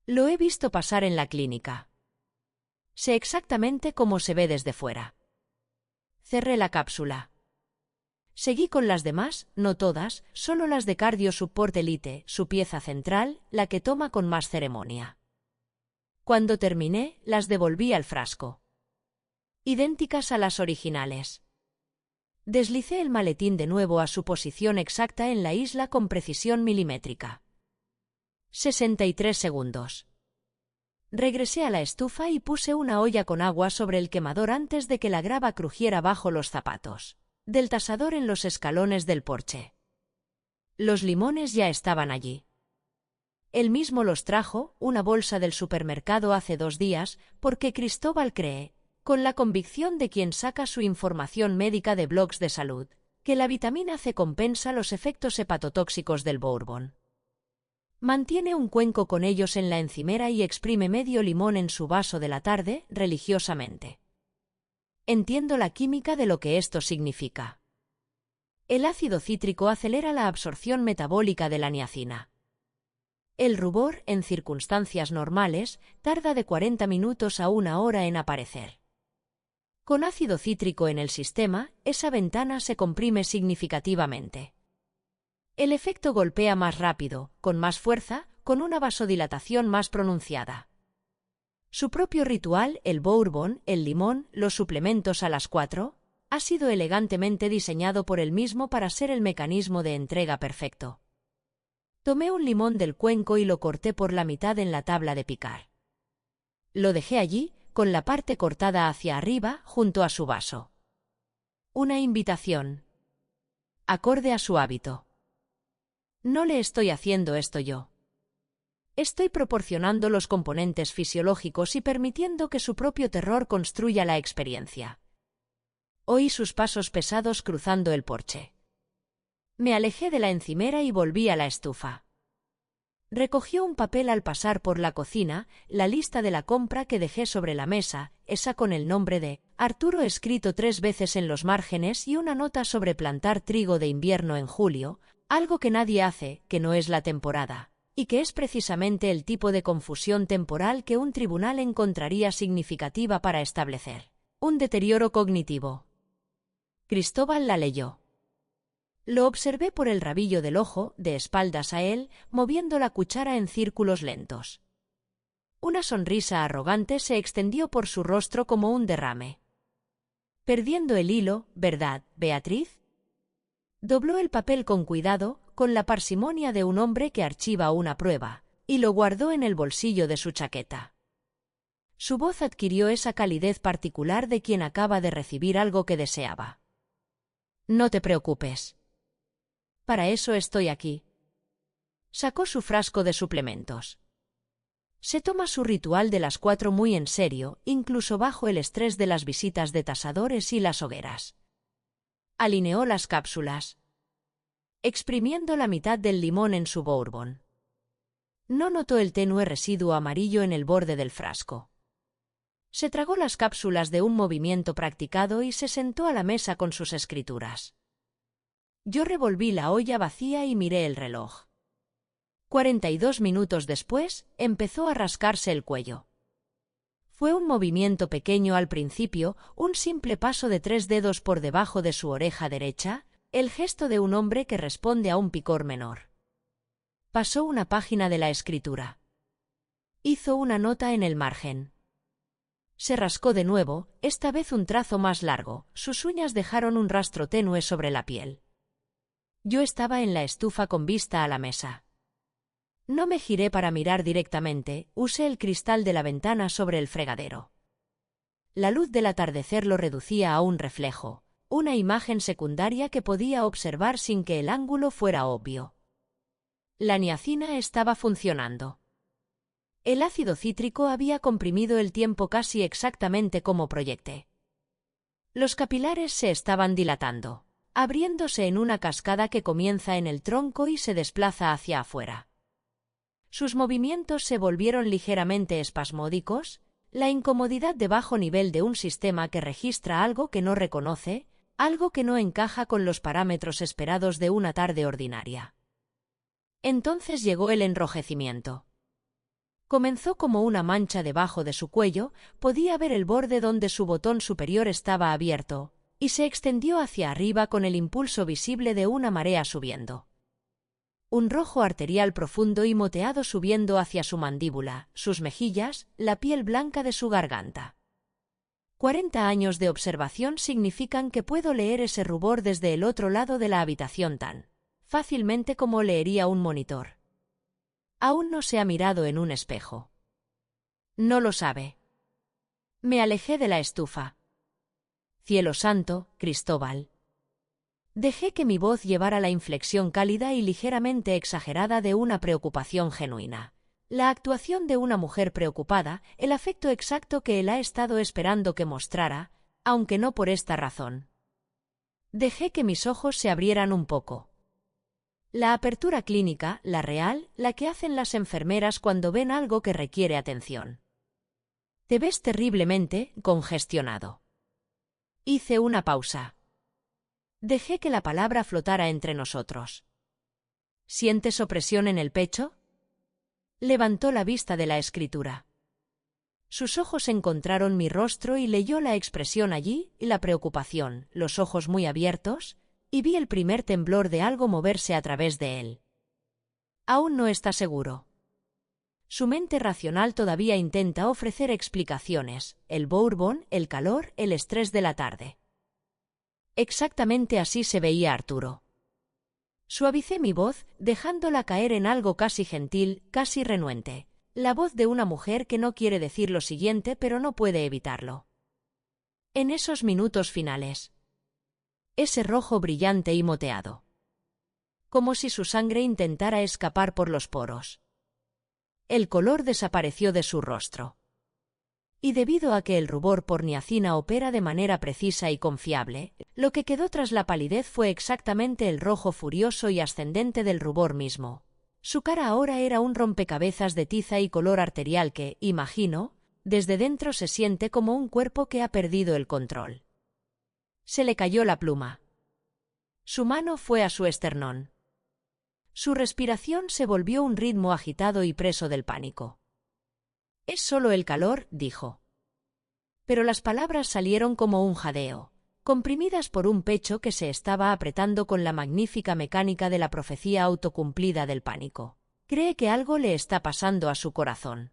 Lo he visto pasar en la clínica. Sé exactamente cómo se ve desde fuera. Cerré la cápsula. Seguí con las demás, no todas, solo las de Cardio Support Elite, su pieza central, la que toma con más ceremonia. Cuando terminé, las devolví al frasco. Idénticas a las originales. Deslicé el maletín de nuevo a su posición exacta en la isla con precisión milimétrica. 63 segundos. Regresé a la estufa y puse una olla con agua sobre el quemador antes de que la grava crujiera bajo los zapatos del tasador en los escalones del porche. Los limones ya estaban allí. Él mismo los trajo, una bolsa del supermercado hace 2 días, porque Cristóbal cree, con la convicción de quien saca su información médica de blogs de salud, que la vitamina C compensa los efectos hepatotóxicos del bourbon. Mantiene un cuenco con ellos en la encimera y exprime medio limón en su vaso de la tarde, religiosamente. Entiendo la química de lo que esto significa. El ácido cítrico acelera la absorción metabólica de la niacina. El rubor, en circunstancias normales, tarda de 40 minutos a 1 hora en aparecer. Con ácido cítrico en el sistema, esa ventana se comprime significativamente. El efecto golpea más rápido, con más fuerza, con una vasodilatación más pronunciada. Su propio ritual, el bourbon, el limón, los suplementos a las 4, ha sido elegantemente diseñado por él mismo para ser el mecanismo de entrega perfecto. Tomé un limón del cuenco y lo corté por la mitad en la tabla de picar. Lo dejé allí, con la parte cortada hacia arriba, junto a su vaso. Una invitación. Acorde a su hábito. No le estoy haciendo esto yo. Estoy proporcionando los componentes fisiológicos y permitiendo que su propio terror construya la experiencia. Oí sus pasos pesados cruzando el porche. Me alejé de la encimera y volví a la estufa. Recogió un papel al pasar por la cocina, la lista de la compra que dejé sobre la mesa, esa con el nombre de Arturo escrito 3 veces en los márgenes y una nota sobre plantar trigo de invierno en julio, algo que nadie hace, que no es la temporada, y que es precisamente el tipo de confusión temporal que un tribunal encontraría significativa para establecer un deterioro cognitivo. Cristóbal la leyó. Lo observé por el rabillo del ojo, de espaldas a él, moviendo la cuchara en círculos lentos. Una sonrisa arrogante se extendió por su rostro como un derrame. Perdiendo el hilo, ¿verdad, Beatriz? Dobló el papel con cuidado, con la parsimonia de un hombre que archiva una prueba, y lo guardó en el bolsillo de su chaqueta. Su voz adquirió esa calidez particular de quien acaba de recibir algo que deseaba. No te preocupes. Para eso estoy aquí. Sacó su frasco de suplementos. Se toma su ritual de las 4 muy en serio, incluso bajo el estrés de las visitas de tasadores y las hogueras. Alineó las cápsulas, exprimiendo la mitad del limón en su bourbon. No notó el tenue residuo amarillo en el borde del frasco. Se tragó las cápsulas de un movimiento practicado y se sentó a la mesa con sus escrituras. Yo revolví la olla vacía y miré el reloj. 42 minutos después, empezó a rascarse el cuello. Fue un movimiento pequeño al principio, un simple paso de 3 dedos por debajo de su oreja derecha, el gesto de un hombre que responde a un picor menor. Pasó una página de la escritura. Hizo una nota en el margen. Se rascó de nuevo, esta vez un trazo más largo, sus uñas dejaron un rastro tenue sobre la piel. Yo estaba en la estufa con vista a la mesa. No me giré para mirar directamente, usé el cristal de la ventana sobre el fregadero. La luz del atardecer lo reducía a un reflejo, una imagen secundaria que podía observar sin que el ángulo fuera obvio. La niacina estaba funcionando. El ácido cítrico había comprimido el tiempo casi exactamente como proyecté. Los capilares se estaban dilatando, abriéndose en una cascada que comienza en el tronco y se desplaza hacia afuera. Sus movimientos se volvieron ligeramente espasmódicos, la incomodidad de bajo nivel de un sistema que registra algo que no reconoce, algo que no encaja con los parámetros esperados de una tarde ordinaria. Entonces llegó el enrojecimiento. Comenzó como una mancha debajo de su cuello, podía ver el borde donde su botón superior estaba abierto, y se extendió hacia arriba con el impulso visible de una marea subiendo. Un rojo arterial profundo y moteado subiendo hacia su mandíbula, sus mejillas, la piel blanca de su garganta. 40 años de observación significan que puedo leer ese rubor desde el otro lado de la habitación tan fácilmente como leería un monitor. Aún no se ha mirado en un espejo. No lo sabe. Me alejé de la estufa. Cielo santo, Cristóbal. Dejé que mi voz llevara la inflexión cálida y ligeramente exagerada de una preocupación genuina. La actuación de una mujer preocupada, el afecto exacto que él ha estado esperando que mostrara, aunque no por esta razón. Dejé que mis ojos se abrieran un poco. La apertura clínica, la real, la que hacen las enfermeras cuando ven algo que requiere atención. Te ves terriblemente congestionado. Hice una pausa. Dejé que la palabra flotara entre nosotros. ¿Sientes opresión en el pecho? Levantó la vista de la escritura. Sus ojos encontraron mi rostro y leyó la expresión allí, y la preocupación, los ojos muy abiertos, y vi el primer temblor de algo moverse a través de él. Aún no está seguro. Su mente racional todavía intenta ofrecer explicaciones, el bourbon, el calor, el estrés de la tarde. Exactamente así se veía Arturo. Suavicé mi voz, dejándola caer en algo casi gentil, casi renuente. La voz de una mujer que no quiere decir lo siguiente pero no puede evitarlo. En esos minutos finales. Ese rojo brillante y moteado. Como si su sangre intentara escapar por los poros. El color desapareció de su rostro. Y debido a que el rubor por niacina opera de manera precisa y confiable, lo que quedó tras la palidez fue exactamente el rojo furioso y ascendente del rubor mismo. Su cara ahora era un rompecabezas de tiza y color arterial que, imagino, desde dentro se siente como un cuerpo que ha perdido el control. Se le cayó la pluma. Su mano fue a su esternón. Su respiración se volvió un ritmo agitado y preso del pánico. «Es solo el calor», dijo. Pero las palabras salieron como un jadeo, comprimidas por un pecho que se estaba apretando con la magnífica mecánica de la profecía autocumplida del pánico. Cree que algo le está pasando a su corazón.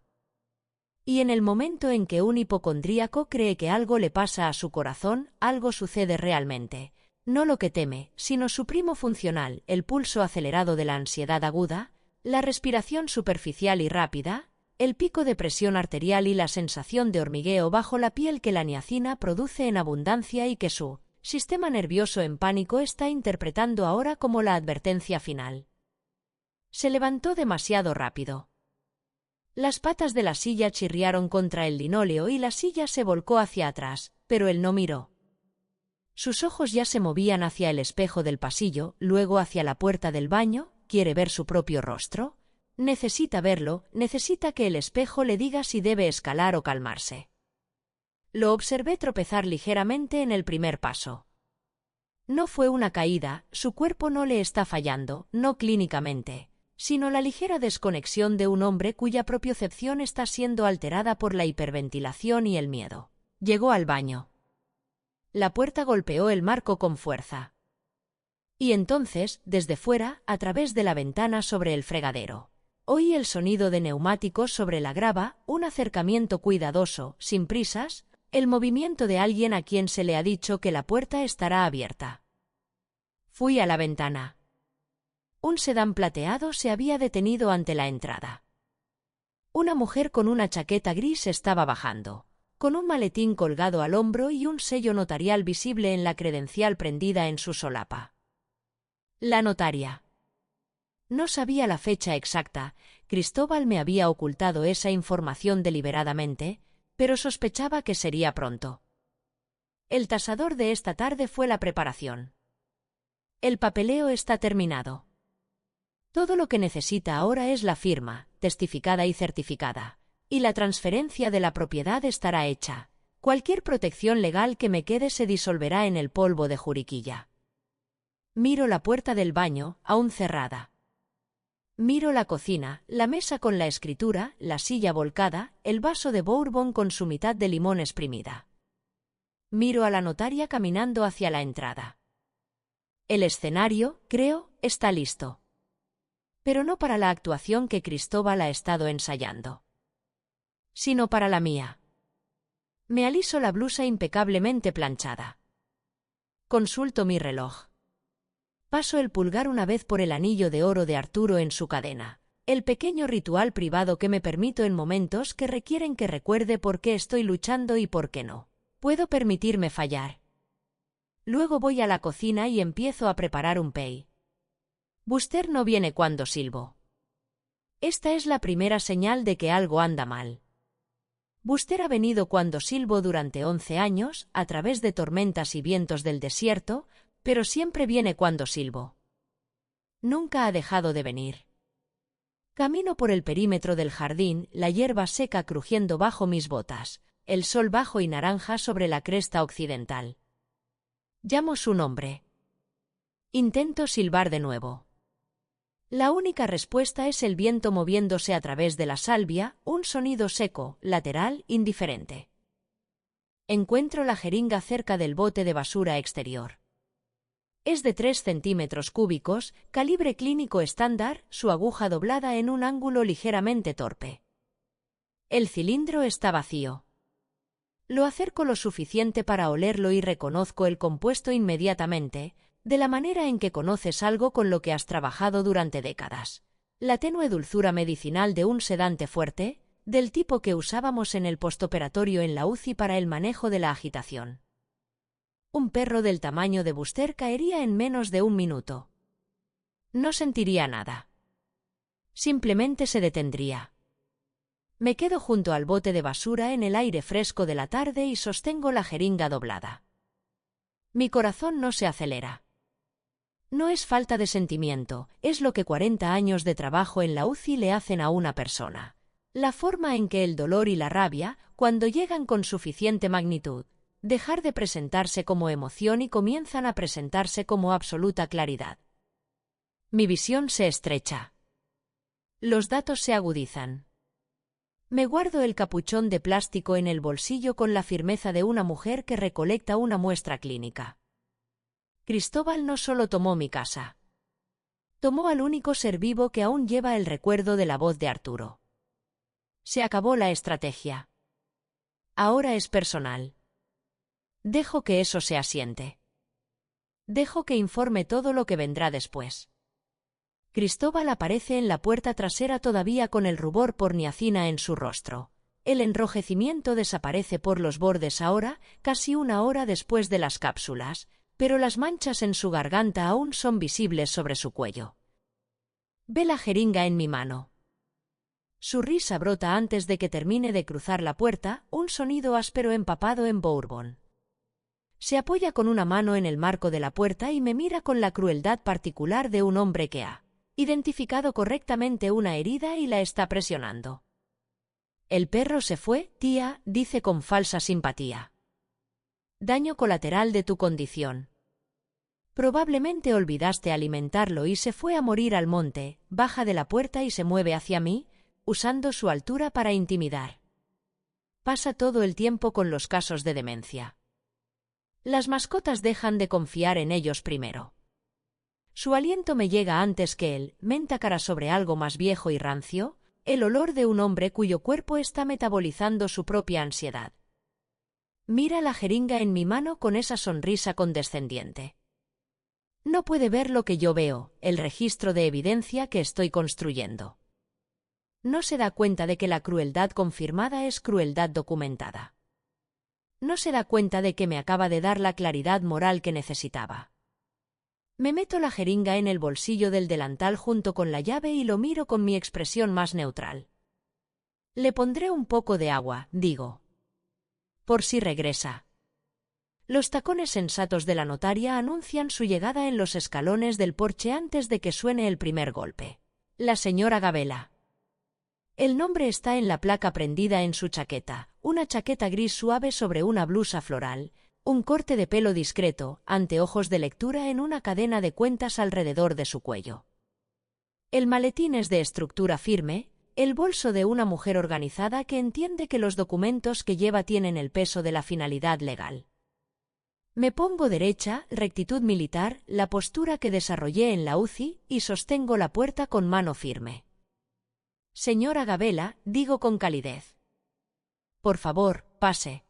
Y en el momento en que un hipocondríaco cree que algo le pasa a su corazón, algo sucede realmente. No lo que teme, sino su primo funcional, el pulso acelerado de la ansiedad aguda, la respiración superficial y rápida, el pico de presión arterial y la sensación de hormigueo bajo la piel que la niacina produce en abundancia y que su sistema nervioso en pánico está interpretando ahora como la advertencia final. Se levantó demasiado rápido. Las patas de la silla chirriaron contra el linóleo y la silla se volcó hacia atrás, pero él no miró. Sus ojos ya se movían hacia el espejo del pasillo, luego hacia la puerta del baño. ¿Quiere ver su propio rostro? Necesita verlo, necesita que el espejo le diga si debe escalar o calmarse. Lo observé tropezar ligeramente en el primer paso. No fue una caída, su cuerpo no le está fallando, no clínicamente, sino la ligera desconexión de un hombre cuya propiocepción está siendo alterada por la hiperventilación y el miedo. Llegó al baño. La puerta golpeó el marco con fuerza. Y entonces, desde fuera, a través de la ventana sobre el fregadero, oí el sonido de neumáticos sobre la grava, un acercamiento cuidadoso, sin prisas, el movimiento de alguien a quien se le ha dicho que la puerta estará abierta. Fui a la ventana. Un sedán plateado se había detenido ante la entrada. Una mujer con una chaqueta gris estaba bajando, con un maletín colgado al hombro y un sello notarial visible en la credencial prendida en su solapa. La notaria. No sabía la fecha exacta, Cristóbal me había ocultado esa información deliberadamente, pero sospechaba que sería pronto. El tasador de esta tarde fue la preparación. El papeleo está terminado. Todo lo que necesita ahora es la firma, testificada y certificada, y la transferencia de la propiedad estará hecha. Cualquier protección legal que me quede se disolverá en el polvo de Juriquilla. Miro la puerta del baño, aún cerrada. Miro la cocina, la mesa con la escritura, la silla volcada, el vaso de bourbon con su mitad de limón exprimida. Miro a la notaria caminando hacia la entrada. El escenario, creo, está listo. Pero no para la actuación que Cristóbal ha estado ensayando, sino para la mía. Me aliso la blusa impecablemente planchada. Consulto mi reloj. Paso el pulgar una vez por el anillo de oro de Arturo en su cadena. El pequeño ritual privado que me permito en momentos que requieren que recuerde por qué estoy luchando y por qué no puedo permitirme fallar. Luego voy a la cocina y empiezo a preparar un pay. Buster no viene cuando silbo. Esta es la primera señal de que algo anda mal. Buster ha venido cuando silbo durante 11 años, a través de tormentas y vientos del desierto, pero siempre viene cuando silbo. Nunca ha dejado de venir. Camino por el perímetro del jardín, la hierba seca crujiendo bajo mis botas, el sol bajo y naranja sobre la cresta occidental. Llamo su nombre. Intento silbar de nuevo. La única respuesta es el viento moviéndose a través de la salvia, un sonido seco, lateral, indiferente. Encuentro la jeringa cerca del bote de basura exterior. Es de 3 centímetros cúbicos, calibre clínico estándar, su aguja doblada en un ángulo ligeramente torpe. El cilindro está vacío. Lo acerco lo suficiente para olerlo y reconozco el compuesto inmediatamente, de la manera en que conoces algo con lo que has trabajado durante décadas. La tenue dulzura medicinal de un sedante fuerte, del tipo que usábamos en el postoperatorio en la UCI para el manejo de la agitación. Un perro del tamaño de Buster caería en menos de 1 minuto. No sentiría nada. Simplemente se detendría. Me quedo junto al bote de basura en el aire fresco de la tarde y sostengo la jeringa doblada. Mi corazón no se acelera. No es falta de sentimiento, es lo que 40 años de trabajo en la UCI le hacen a una persona. La forma en que el dolor y la rabia, cuando llegan con suficiente magnitud, dejar de presentarse como emoción y comienzan a presentarse como absoluta claridad. Mi visión se estrecha. Los datos se agudizan. Me guardo el capuchón de plástico en el bolsillo con la firmeza de una mujer que recolecta una muestra clínica. Cristóbal no solo tomó mi casa. Tomó al único ser vivo que aún lleva el recuerdo de la voz de Arturo. Se acabó la estrategia. Ahora es personal. Dejo que eso se asiente. Dejo que informe todo lo que vendrá después. Cristóbal aparece en la puerta trasera todavía con el rubor por niacina en su rostro. El enrojecimiento desaparece por los bordes ahora, casi 1 hora después de las cápsulas, pero las manchas en su garganta aún son visibles sobre su cuello. Ve la jeringa en mi mano. Su risa brota antes de que termine de cruzar la puerta, un sonido áspero empapado en bourbon. Se apoya con una mano en el marco de la puerta y me mira con la crueldad particular de un hombre que ha identificado correctamente una herida y la está presionando. El perro se fue, tía, dice con falsa simpatía. Daño colateral de tu condición. Probablemente olvidaste alimentarlo y se fue a morir al monte, baja de la puerta y se mueve hacia mí, usando su altura para intimidar. Pasa todo el tiempo con los casos de demencia. Las mascotas dejan de confiar en ellos primero. Su aliento me llega antes que él, menta cara sobre algo más viejo y rancio, el olor de un hombre cuyo cuerpo está metabolizando su propia ansiedad. Mira la jeringa en mi mano con esa sonrisa condescendiente. No puede ver lo que yo veo, el registro de evidencia que estoy construyendo. No se da cuenta de que la crueldad confirmada es crueldad documentada. No se da cuenta de que me acaba de dar la claridad moral que necesitaba. Me meto la jeringa en el bolsillo del delantal junto con la llave y lo miro con mi expresión más neutral. Le pondré un poco de agua, digo. Por si regresa. Los tacones sensatos de la notaria anuncian su llegada en los escalones del porche antes de que suene el primer golpe. La señora Gabela. El nombre está en la placa prendida en su chaqueta, una chaqueta gris suave sobre una blusa floral, un corte de pelo discreto, anteojos de lectura en una cadena de cuentas alrededor de su cuello. El maletín es de estructura firme, el bolso de una mujer organizada que entiende que los documentos que lleva tienen el peso de la finalidad legal. Me pongo derecha, rectitud militar, la postura que desarrollé en la UCI, y sostengo la puerta con mano firme. Señora Gabela, digo con calidez. Por favor, pase.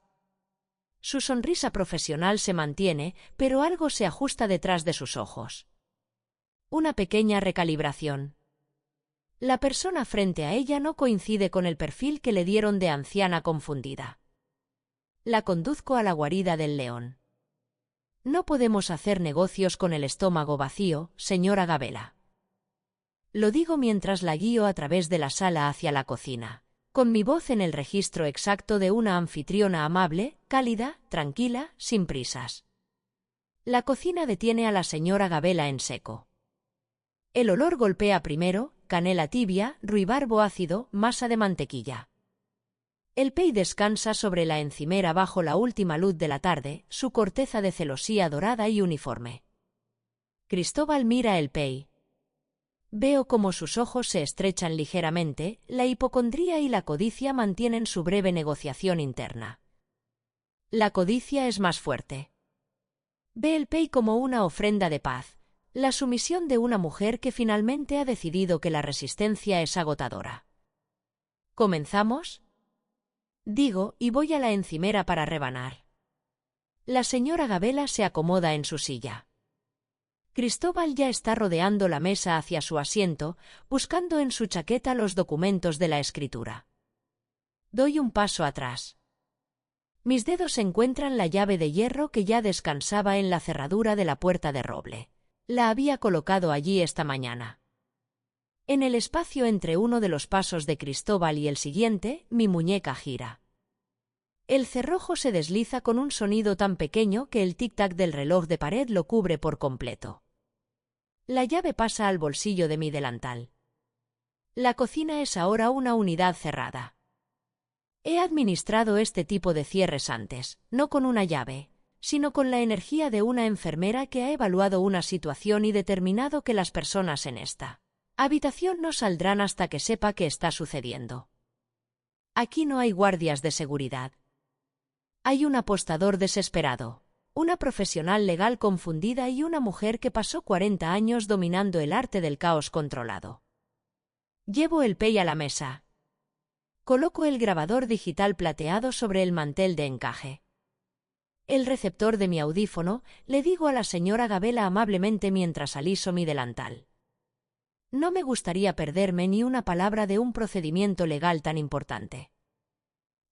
Su sonrisa profesional se mantiene, pero algo se ajusta detrás de sus ojos. Una pequeña recalibración. La persona frente a ella no coincide con el perfil que le dieron de anciana confundida. La conduzco a la guarida del león. No podemos hacer negocios con el estómago vacío, señora Gabela. Lo digo mientras la guío a través de la sala hacia la cocina, con mi voz en el registro exacto de una anfitriona amable, cálida, tranquila, sin prisas. La cocina detiene a la señora Gabela en seco. El olor golpea primero, canela tibia, ruibarbo ácido, masa de mantequilla. El pey descansa sobre la encimera bajo la última luz de la tarde, su corteza de celosía dorada y uniforme. Cristóbal mira el pey. Veo cómo sus ojos se estrechan ligeramente, la hipocondría y la codicia mantienen su breve negociación interna. La codicia es más fuerte. Ve el pey como una ofrenda de paz, la sumisión de una mujer que finalmente ha decidido que la resistencia es agotadora. ¿Comenzamos? Digo, y voy a la encimera para rebanar. La señora Gabela se acomoda en su silla. Cristóbal ya está rodeando la mesa hacia su asiento, buscando en su chaqueta los documentos de la escritura. Doy un paso atrás. Mis dedos encuentran la llave de hierro que ya descansaba en la cerradura de la puerta de roble. La había colocado allí esta mañana. En el espacio entre uno de los pasos de Cristóbal y el siguiente, mi muñeca gira. El cerrojo se desliza con un sonido tan pequeño que el tic-tac del reloj de pared lo cubre por completo. La llave pasa al bolsillo de mi delantal. La cocina es ahora una unidad cerrada. He administrado este tipo de cierres antes, no con una llave, sino con la energía de una enfermera que ha evaluado una situación y determinado que las personas en esta habitación no saldrán hasta que sepa qué está sucediendo. Aquí no hay guardias de seguridad. Hay un apostador desesperado, una profesional legal confundida y una mujer que pasó 40 años dominando el arte del caos controlado. Llevo el pey a la mesa. Coloco el grabador digital plateado sobre el mantel de encaje. El receptor de mi audífono, le digo a la señora Gabela amablemente mientras aliso mi delantal. No me gustaría perderme ni una palabra de un procedimiento legal tan importante.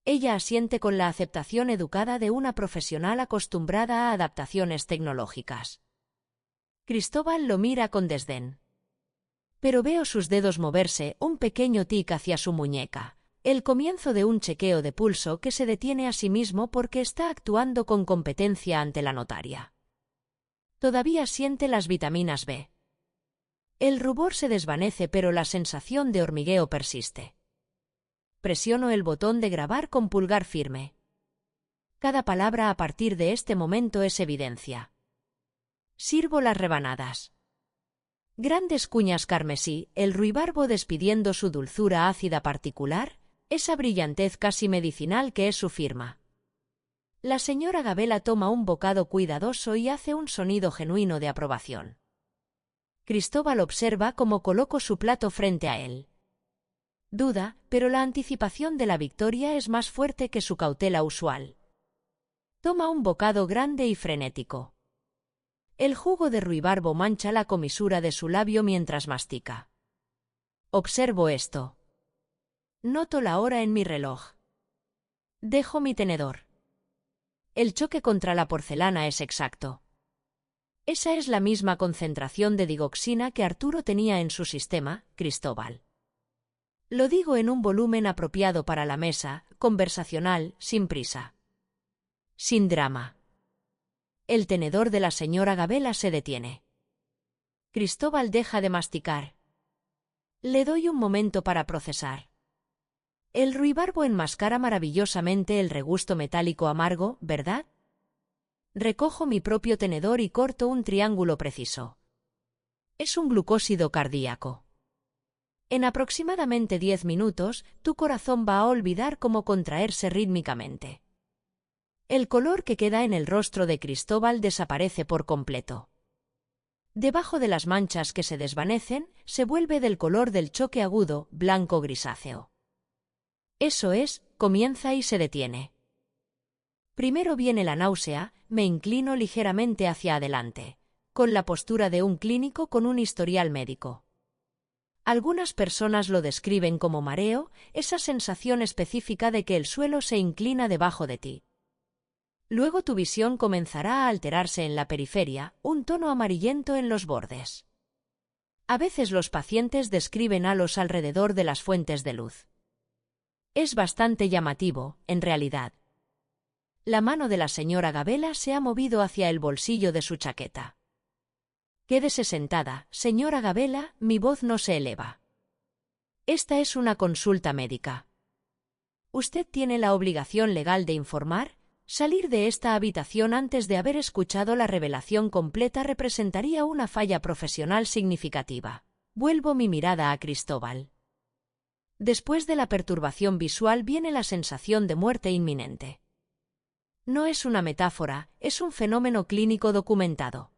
Ella asiente con la aceptación educada de una profesional acostumbrada a adaptaciones tecnológicas. Cristóbal lo mira con desdén. Pero veo sus dedos moverse, un pequeño tic hacia su muñeca, el comienzo de un chequeo de pulso que se detiene a sí mismo porque está actuando con competencia ante la notaria. Todavía siente las vitaminas B. El rubor se desvanece pero la sensación de hormigueo persiste. Presiono el botón de grabar con pulgar firme. Cada palabra a partir de este momento es evidencia. Sirvo las rebanadas. Grandes cuñas carmesí, el ruibarbo despidiendo su dulzura ácida particular, esa brillantez casi medicinal que es su firma. La señora Gabela toma un bocado cuidadoso y hace un sonido genuino de aprobación. Cristóbal observa cómo coloco su plato frente a él. Duda, pero la anticipación de la victoria es más fuerte que su cautela usual. Toma un bocado grande y frenético. El jugo de ruibarbo mancha la comisura de su labio mientras mastica. Observo esto. Noto la hora en mi reloj. Dejo mi tenedor. El choque contra la porcelana es exacto. Esa es la misma concentración de digoxina que Arturo tenía en su sistema, Cristóbal. Lo digo en un volumen apropiado para la mesa, conversacional, sin prisa. Sin drama. El tenedor de la señora Gabela se detiene. Cristóbal deja de masticar. Le doy un momento para procesar. El ruibarbo enmascara maravillosamente el regusto metálico amargo, ¿verdad? Recojo mi propio tenedor y corto un triángulo preciso. Es un glucósido cardíaco. En aproximadamente 10 minutos, tu corazón va a olvidar cómo contraerse rítmicamente. El color que queda en el rostro de Cristóbal desaparece por completo. Debajo de las manchas que se desvanecen, se vuelve del color del choque agudo, blanco grisáceo. Eso es, comienza y se detiene. Primero viene la náusea, me inclino ligeramente hacia adelante, con la postura de un clínico con un historial médico. Algunas personas lo describen como mareo, esa sensación específica de que el suelo se inclina debajo de ti. Luego tu visión comenzará a alterarse en la periferia, un tono amarillento en los bordes. A veces los pacientes describen halos alrededor de las fuentes de luz. Es bastante llamativo, en realidad. La mano de la señora Gabela se ha movido hacia el bolsillo de su chaqueta. Quédese sentada, señora Gabela, mi voz no se eleva. Esta es una consulta médica. Usted tiene la obligación legal de informar. Salir de esta habitación antes de haber escuchado la revelación completa representaría una falla profesional significativa. Vuelvo mi mirada a Cristóbal. Después de la perturbación visual viene la sensación de muerte inminente. No es una metáfora, es un fenómeno clínico documentado.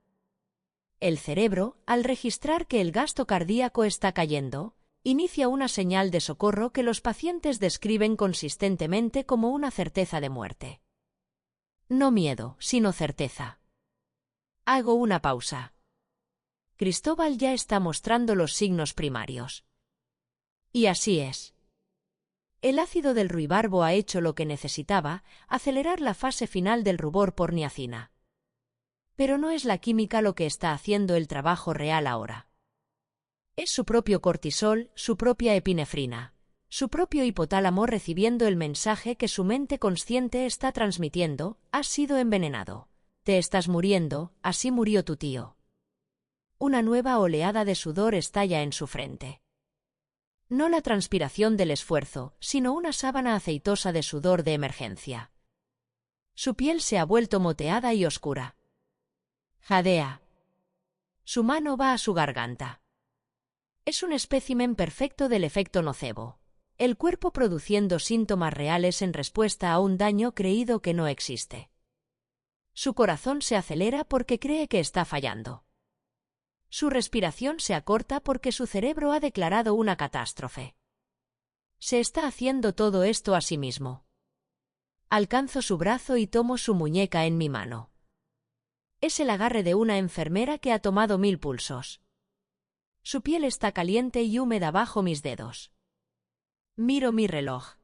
El cerebro, al registrar que el gasto cardíaco está cayendo, inicia una señal de socorro que los pacientes describen consistentemente como una certeza de muerte. No miedo, sino certeza. Hago una pausa. Cristóbal ya está mostrando los signos primarios. Y así es. El ácido del ruibarbo ha hecho lo que necesitaba, acelerar la fase final del rubor por niacina. Pero no es la química lo que está haciendo el trabajo real ahora. Es su propio cortisol, su propia epinefrina, su propio hipotálamo recibiendo el mensaje que su mente consciente está transmitiendo: has sido envenenado, te estás muriendo, así murió tu tío. Una nueva oleada de sudor estalla en su frente. No la transpiración del esfuerzo, sino una sábana aceitosa de sudor de emergencia. Su piel se ha vuelto moteada y oscura. Jadea. Su mano va a su garganta. Es un espécimen perfecto del efecto nocebo. El cuerpo produciendo síntomas reales en respuesta a un daño creído que no existe. Su corazón se acelera porque cree que está fallando. Su respiración se acorta porque su cerebro ha declarado una catástrofe. Se está haciendo todo esto a sí mismo. Alcanzo su brazo y tomo su muñeca en mi mano. Es el agarre de una enfermera que ha tomado 1000 pulsos. Su piel está caliente y húmeda bajo mis dedos. Miro mi reloj.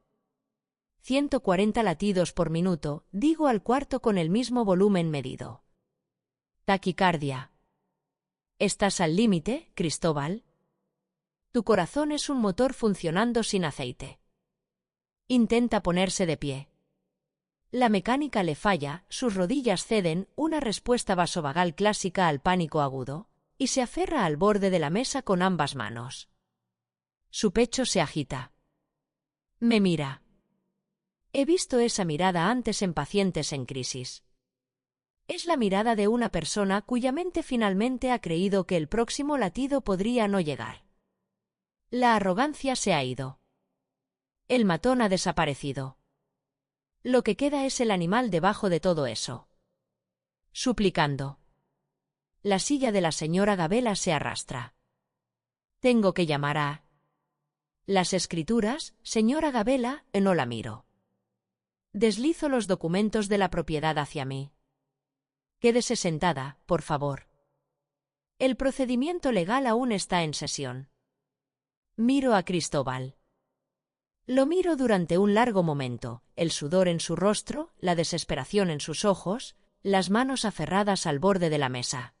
140 latidos por minuto, digo al cuarto con el mismo volumen medido. Taquicardia. ¿Estás al límite, Cristóbal? Tu corazón es un motor funcionando sin aceite. Intenta ponerse de pie. La mecánica le falla, sus rodillas ceden, una respuesta vasovagal clásica al pánico agudo, y se aferra al borde de la mesa con ambas manos. Su pecho se agita. Me mira. He visto esa mirada antes en pacientes en crisis. Es la mirada de una persona cuya mente finalmente ha creído que el próximo latido podría no llegar. La arrogancia se ha ido. El matón ha desaparecido. Lo que queda es el animal debajo de todo eso. Suplicando. La silla de la señora Gabela se arrastra. Tengo que llamar a... Las escrituras, señora Gabela, no la miro. Deslizo los documentos de la propiedad hacia mí. Quédese sentada, por favor. El procedimiento legal aún está en sesión. Miro a Cristóbal. Lo miro durante un largo momento, el sudor en su rostro, la desesperación en sus ojos, las manos aferradas al borde de la mesa.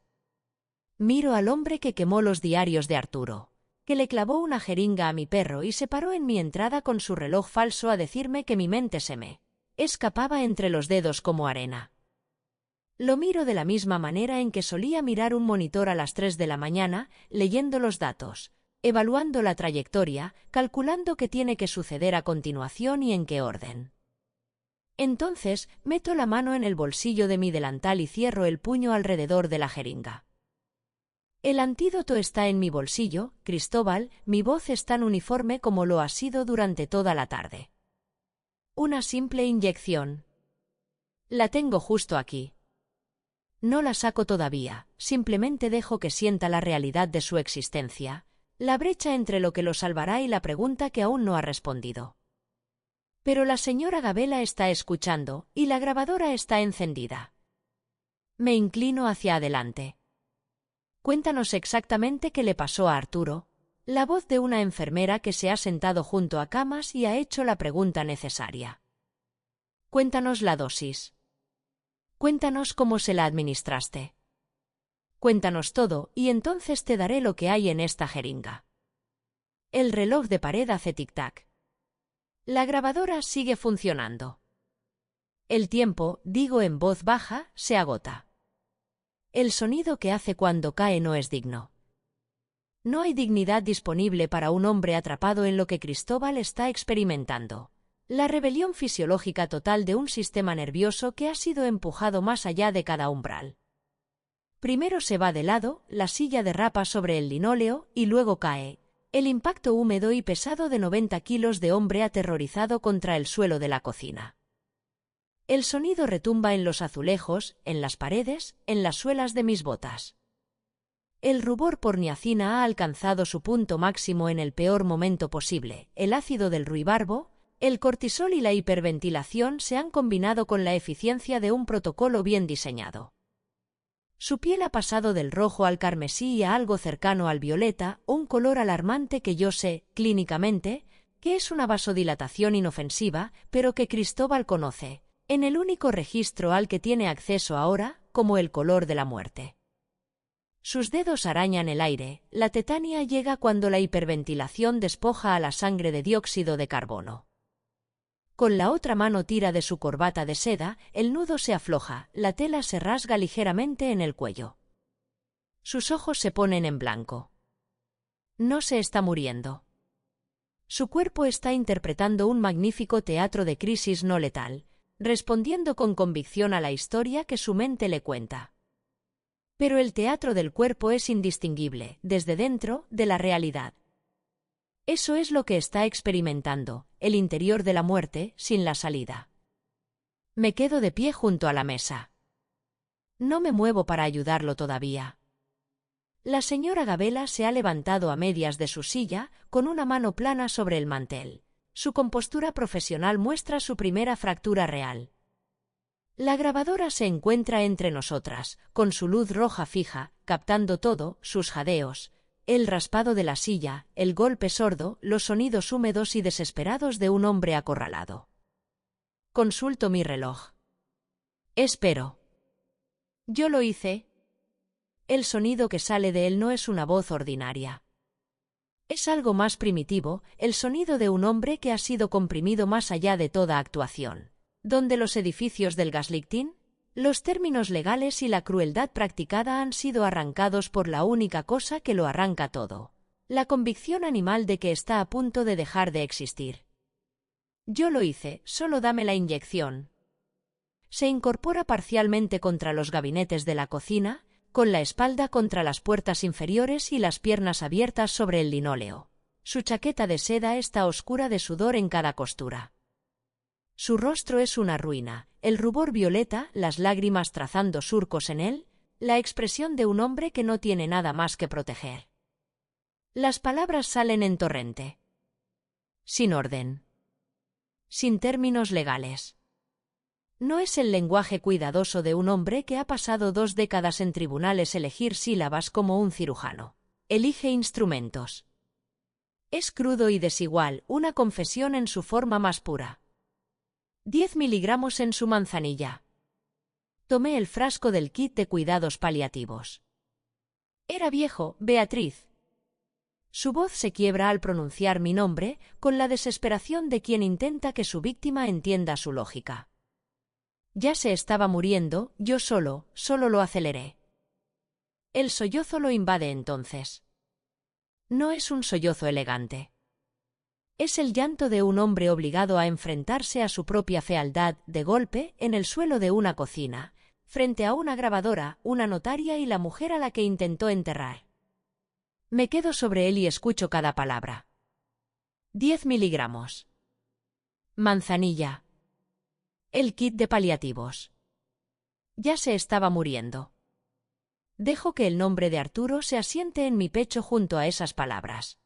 Miro al hombre que quemó los diarios de Arturo, que le clavó una jeringa a mi perro y se paró en mi entrada con su reloj falso a decirme que mi mente se me escapaba entre los dedos como arena. Lo miro de la misma manera en que solía mirar un monitor a las 3 de la mañana, leyendo los datos, evaluando la trayectoria, calculando qué tiene que suceder a continuación y en qué orden. Entonces, meto la mano en el bolsillo de mi delantal y cierro el puño alrededor de la jeringa. El antídoto está en mi bolsillo, Cristóbal, mi voz es tan uniforme como lo ha sido durante toda la tarde. Una simple inyección. La tengo justo aquí. No la saco todavía, simplemente dejo que sienta la realidad de su existencia, la brecha entre lo que lo salvará y la pregunta que aún no ha respondido. Pero la señora Gabela está escuchando, y la grabadora está encendida. Me inclino hacia adelante. Cuéntanos exactamente qué le pasó a Arturo, La voz de una enfermera que se ha sentado junto a camas y ha hecho la pregunta necesaria. Cuéntanos la dosis. Cuéntanos cómo se la administraste. Cuéntanos todo, y entonces te daré lo que hay en esta jeringa. El reloj de pared hace tic-tac. La grabadora sigue funcionando. El tiempo, digo en voz baja, se agota. El sonido que hace cuando cae no es digno. No hay dignidad disponible para un hombre atrapado en lo que Cristóbal está experimentando. La rebelión fisiológica total de un sistema nervioso que ha sido empujado más allá de cada umbral. Primero se va de lado, la silla derrapa sobre el linóleo y luego cae. El impacto húmedo y pesado de 90 kilos de hombre aterrorizado contra el suelo de la cocina. El sonido retumba en los azulejos, en las paredes, en las suelas de mis botas. El rubor por niacina ha alcanzado su punto máximo en el peor momento posible. El ácido del ruibarbo, el cortisol y la hiperventilación se han combinado con la eficiencia de un protocolo bien diseñado. Su piel ha pasado del rojo al carmesí y a algo cercano al violeta, un color alarmante que yo sé, clínicamente, que es una vasodilatación inofensiva, pero que Cristóbal conoce, en el único registro al que tiene acceso ahora, como el color de la muerte. Sus dedos arañan el aire, la tetania llega cuando la hiperventilación despoja a la sangre de dióxido de carbono. Con la otra mano tira de su corbata de seda, el nudo se afloja, la tela se rasga ligeramente en el cuello. Sus ojos se ponen en blanco. No se está muriendo. Su cuerpo está interpretando un magnífico teatro de crisis no letal, respondiendo con convicción a la historia que su mente le cuenta. Pero el teatro del cuerpo es indistinguible, desde dentro, de la realidad. Eso es lo que está experimentando, el interior de la muerte, sin la salida. Me quedo de pie junto a la mesa. No me muevo para ayudarlo todavía. La señora Gabela se ha levantado a medias de su silla, con una mano plana sobre el mantel. Su compostura profesional muestra su primera fractura real. La grabadora se encuentra entre nosotras, con su luz roja fija, captando todo, sus jadeos, el raspado de la silla, el golpe sordo, los sonidos húmedos y desesperados de un hombre acorralado. Consulto mi reloj. Espero. Yo lo hice. El sonido que sale de él no es una voz ordinaria. Es algo más primitivo, el sonido de un hombre que ha sido comprimido más allá de toda actuación. Donde los edificios del gaslighting, los términos legales y la crueldad practicada han sido arrancados por la única cosa que lo arranca todo: la convicción animal de que está a punto de dejar de existir. Yo lo hice, solo dame la inyección. Se incorpora parcialmente contra los gabinetes de la cocina, con la espalda contra las puertas inferiores y las piernas abiertas sobre el linóleo. Su chaqueta de seda está oscura de sudor en cada costura. Su rostro es una ruina, el rubor violeta, las lágrimas trazando surcos en él, la expresión de un hombre que no tiene nada más que proteger. Las palabras salen en torrente. Sin orden. Sin términos legales. No es el lenguaje cuidadoso de un hombre que ha pasado 2 décadas en tribunales elegir sílabas como un cirujano. Elige instrumentos. Es crudo y desigual, una confesión en su forma más pura. 10 miligramos en su manzanilla. Tomé el frasco del kit de cuidados paliativos. Era viejo, Beatriz. Su voz se quiebra al pronunciar mi nombre, con la desesperación de quien intenta que su víctima entienda su lógica. Ya se estaba muriendo, yo solo lo aceleré. El sollozo lo invade entonces. No es un sollozo elegante. Es el llanto de un hombre obligado a enfrentarse a su propia fealdad, de golpe, en el suelo de una cocina, frente a una grabadora, una notaria y la mujer a la que intentó enterrar. Me quedo sobre él y escucho cada palabra. 10 miligramos. Manzanilla. El kit de paliativos. Ya se estaba muriendo. Dejo que el nombre de Arturo se asiente en mi pecho junto a esas palabras.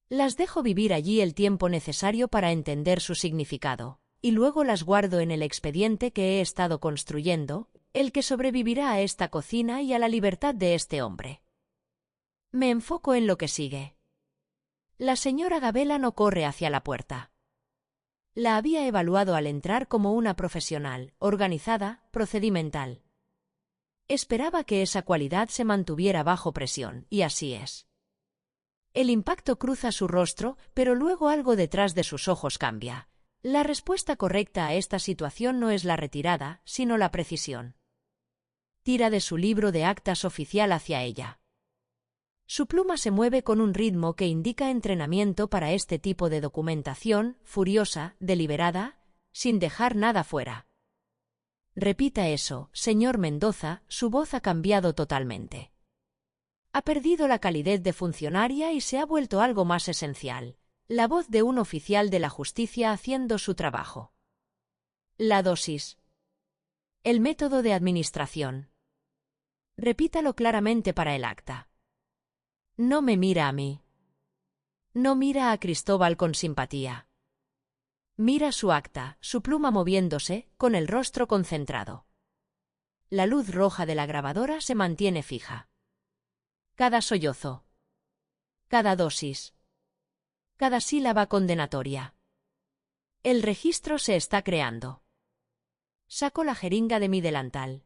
Las dejo vivir allí el tiempo necesario para entender su significado, y luego las guardo en el expediente que he estado construyendo, el que sobrevivirá a esta cocina y a la libertad de este hombre. Me enfoco en lo que sigue. La señora Gabela no corre hacia la puerta. La había evaluado al entrar como una profesional, organizada, procedimental. Esperaba que esa cualidad se mantuviera bajo presión, y así es. El impacto cruza su rostro, pero luego algo detrás de sus ojos cambia. La respuesta correcta a esta situación no es la retirada, sino la precisión. Tira de su libro de actas oficial hacia ella. Su pluma se mueve con un ritmo que indica entrenamiento para este tipo de documentación, furiosa, deliberada, sin dejar nada fuera. Repita eso, señor Mendoza, su voz ha cambiado totalmente. Ha perdido la calidez de funcionaria y se ha vuelto algo más esencial, la voz de un oficial de la justicia haciendo su trabajo. La dosis. El método de administración. Repítalo claramente para el acta. No me mira a mí. No mira a Cristóbal con simpatía. Mira su acta, su pluma moviéndose, con el rostro concentrado. La luz roja de la grabadora se mantiene fija. Cada sollozo. Cada dosis. Cada sílaba condenatoria. El registro se está creando. Saco la jeringa de mi delantal.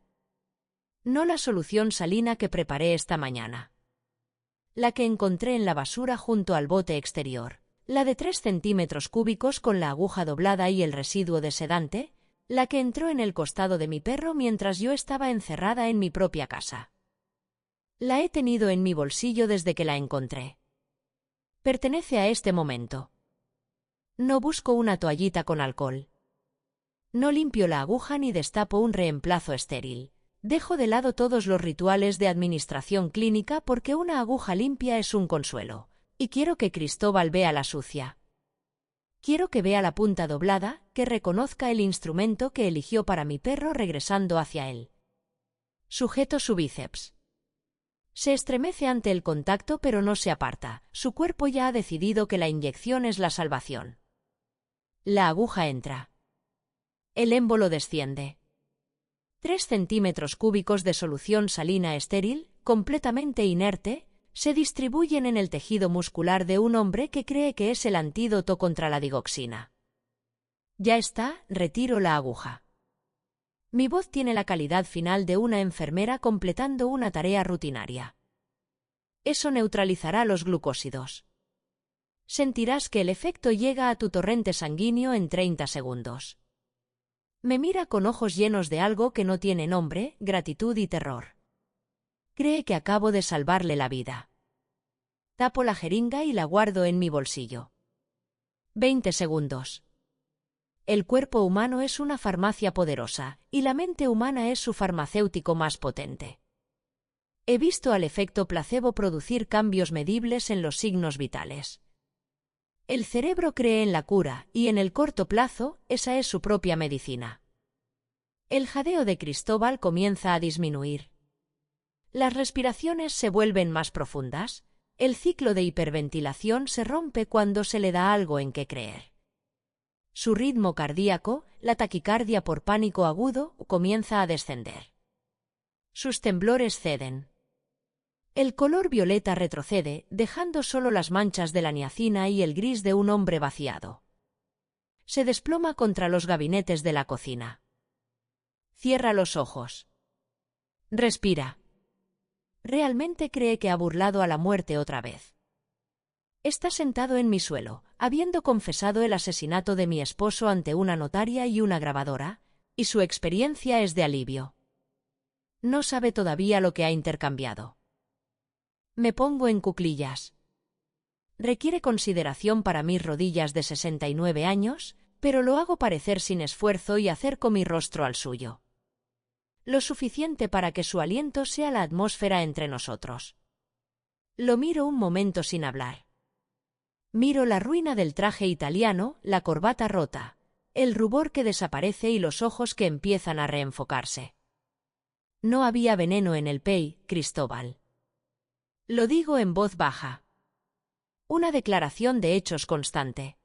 No la solución salina que preparé esta mañana. La que encontré en la basura junto al bote exterior. La de 3 centímetros cúbicos con la aguja doblada y el residuo de sedante, la que entró en el costado de mi perro mientras yo estaba encerrada en mi propia casa. La he tenido en mi bolsillo desde que la encontré. Pertenece a este momento. No busco una toallita con alcohol. No limpio la aguja ni destapo un reemplazo estéril. Dejo de lado todos los rituales de administración clínica porque una aguja limpia es un consuelo. Y quiero que Cristóbal vea la sucia. Quiero que vea la punta doblada, que reconozca el instrumento que eligió para mi perro regresando hacia él. Sujeto su bíceps. Se estremece ante el contacto pero no se aparta. Su cuerpo ya ha decidido que la inyección es la salvación. La aguja entra. El émbolo desciende. 3 centímetros cúbicos de solución salina estéril, completamente inerte, se distribuyen en el tejido muscular de un hombre que cree que es el antídoto contra la digoxina. Ya está, retiro la aguja. Mi voz tiene la calidad final de una enfermera completando una tarea rutinaria. Eso neutralizará los glucósidos. Sentirás que el efecto llega a tu torrente sanguíneo en 30 segundos. Me mira con ojos llenos de algo que no tiene nombre, gratitud y terror. Cree que acabo de salvarle la vida. Tapo la jeringa y la guardo en mi bolsillo. 20 segundos. El cuerpo humano es una farmacia poderosa, y la mente humana es su farmacéutico más potente. He visto al efecto placebo producir cambios medibles en los signos vitales. El cerebro cree en la cura, y en el corto plazo, esa es su propia medicina. El jadeo de Cristóbal comienza a disminuir. Las respiraciones se vuelven más profundas. El ciclo de hiperventilación se rompe cuando se le da algo en que creer. Su ritmo cardíaco, la taquicardia por pánico agudo, comienza a descender. Sus temblores ceden. El color violeta retrocede, dejando solo las manchas de la niacina y el gris de un hombre vaciado. Se desploma contra los gabinetes de la cocina. Cierra los ojos. Respira. Realmente cree que ha burlado a la muerte otra vez. Está sentado en mi suelo, habiendo confesado el asesinato de mi esposo ante una notaria y una grabadora, y su experiencia es de alivio. No sabe todavía lo que ha intercambiado. Me pongo en cuclillas. Requiere consideración para mis rodillas de 69 años, pero lo hago parecer sin esfuerzo y acerco mi rostro al suyo. Lo suficiente para que su aliento sea la atmósfera entre nosotros. Lo miro un momento sin hablar. Miro la ruina del traje italiano, la corbata rota, el rubor que desaparece y los ojos que empiezan a reenfocarse. No había veneno en el PEI, Cristóbal. Lo digo en voz baja. Una declaración de hechos constante.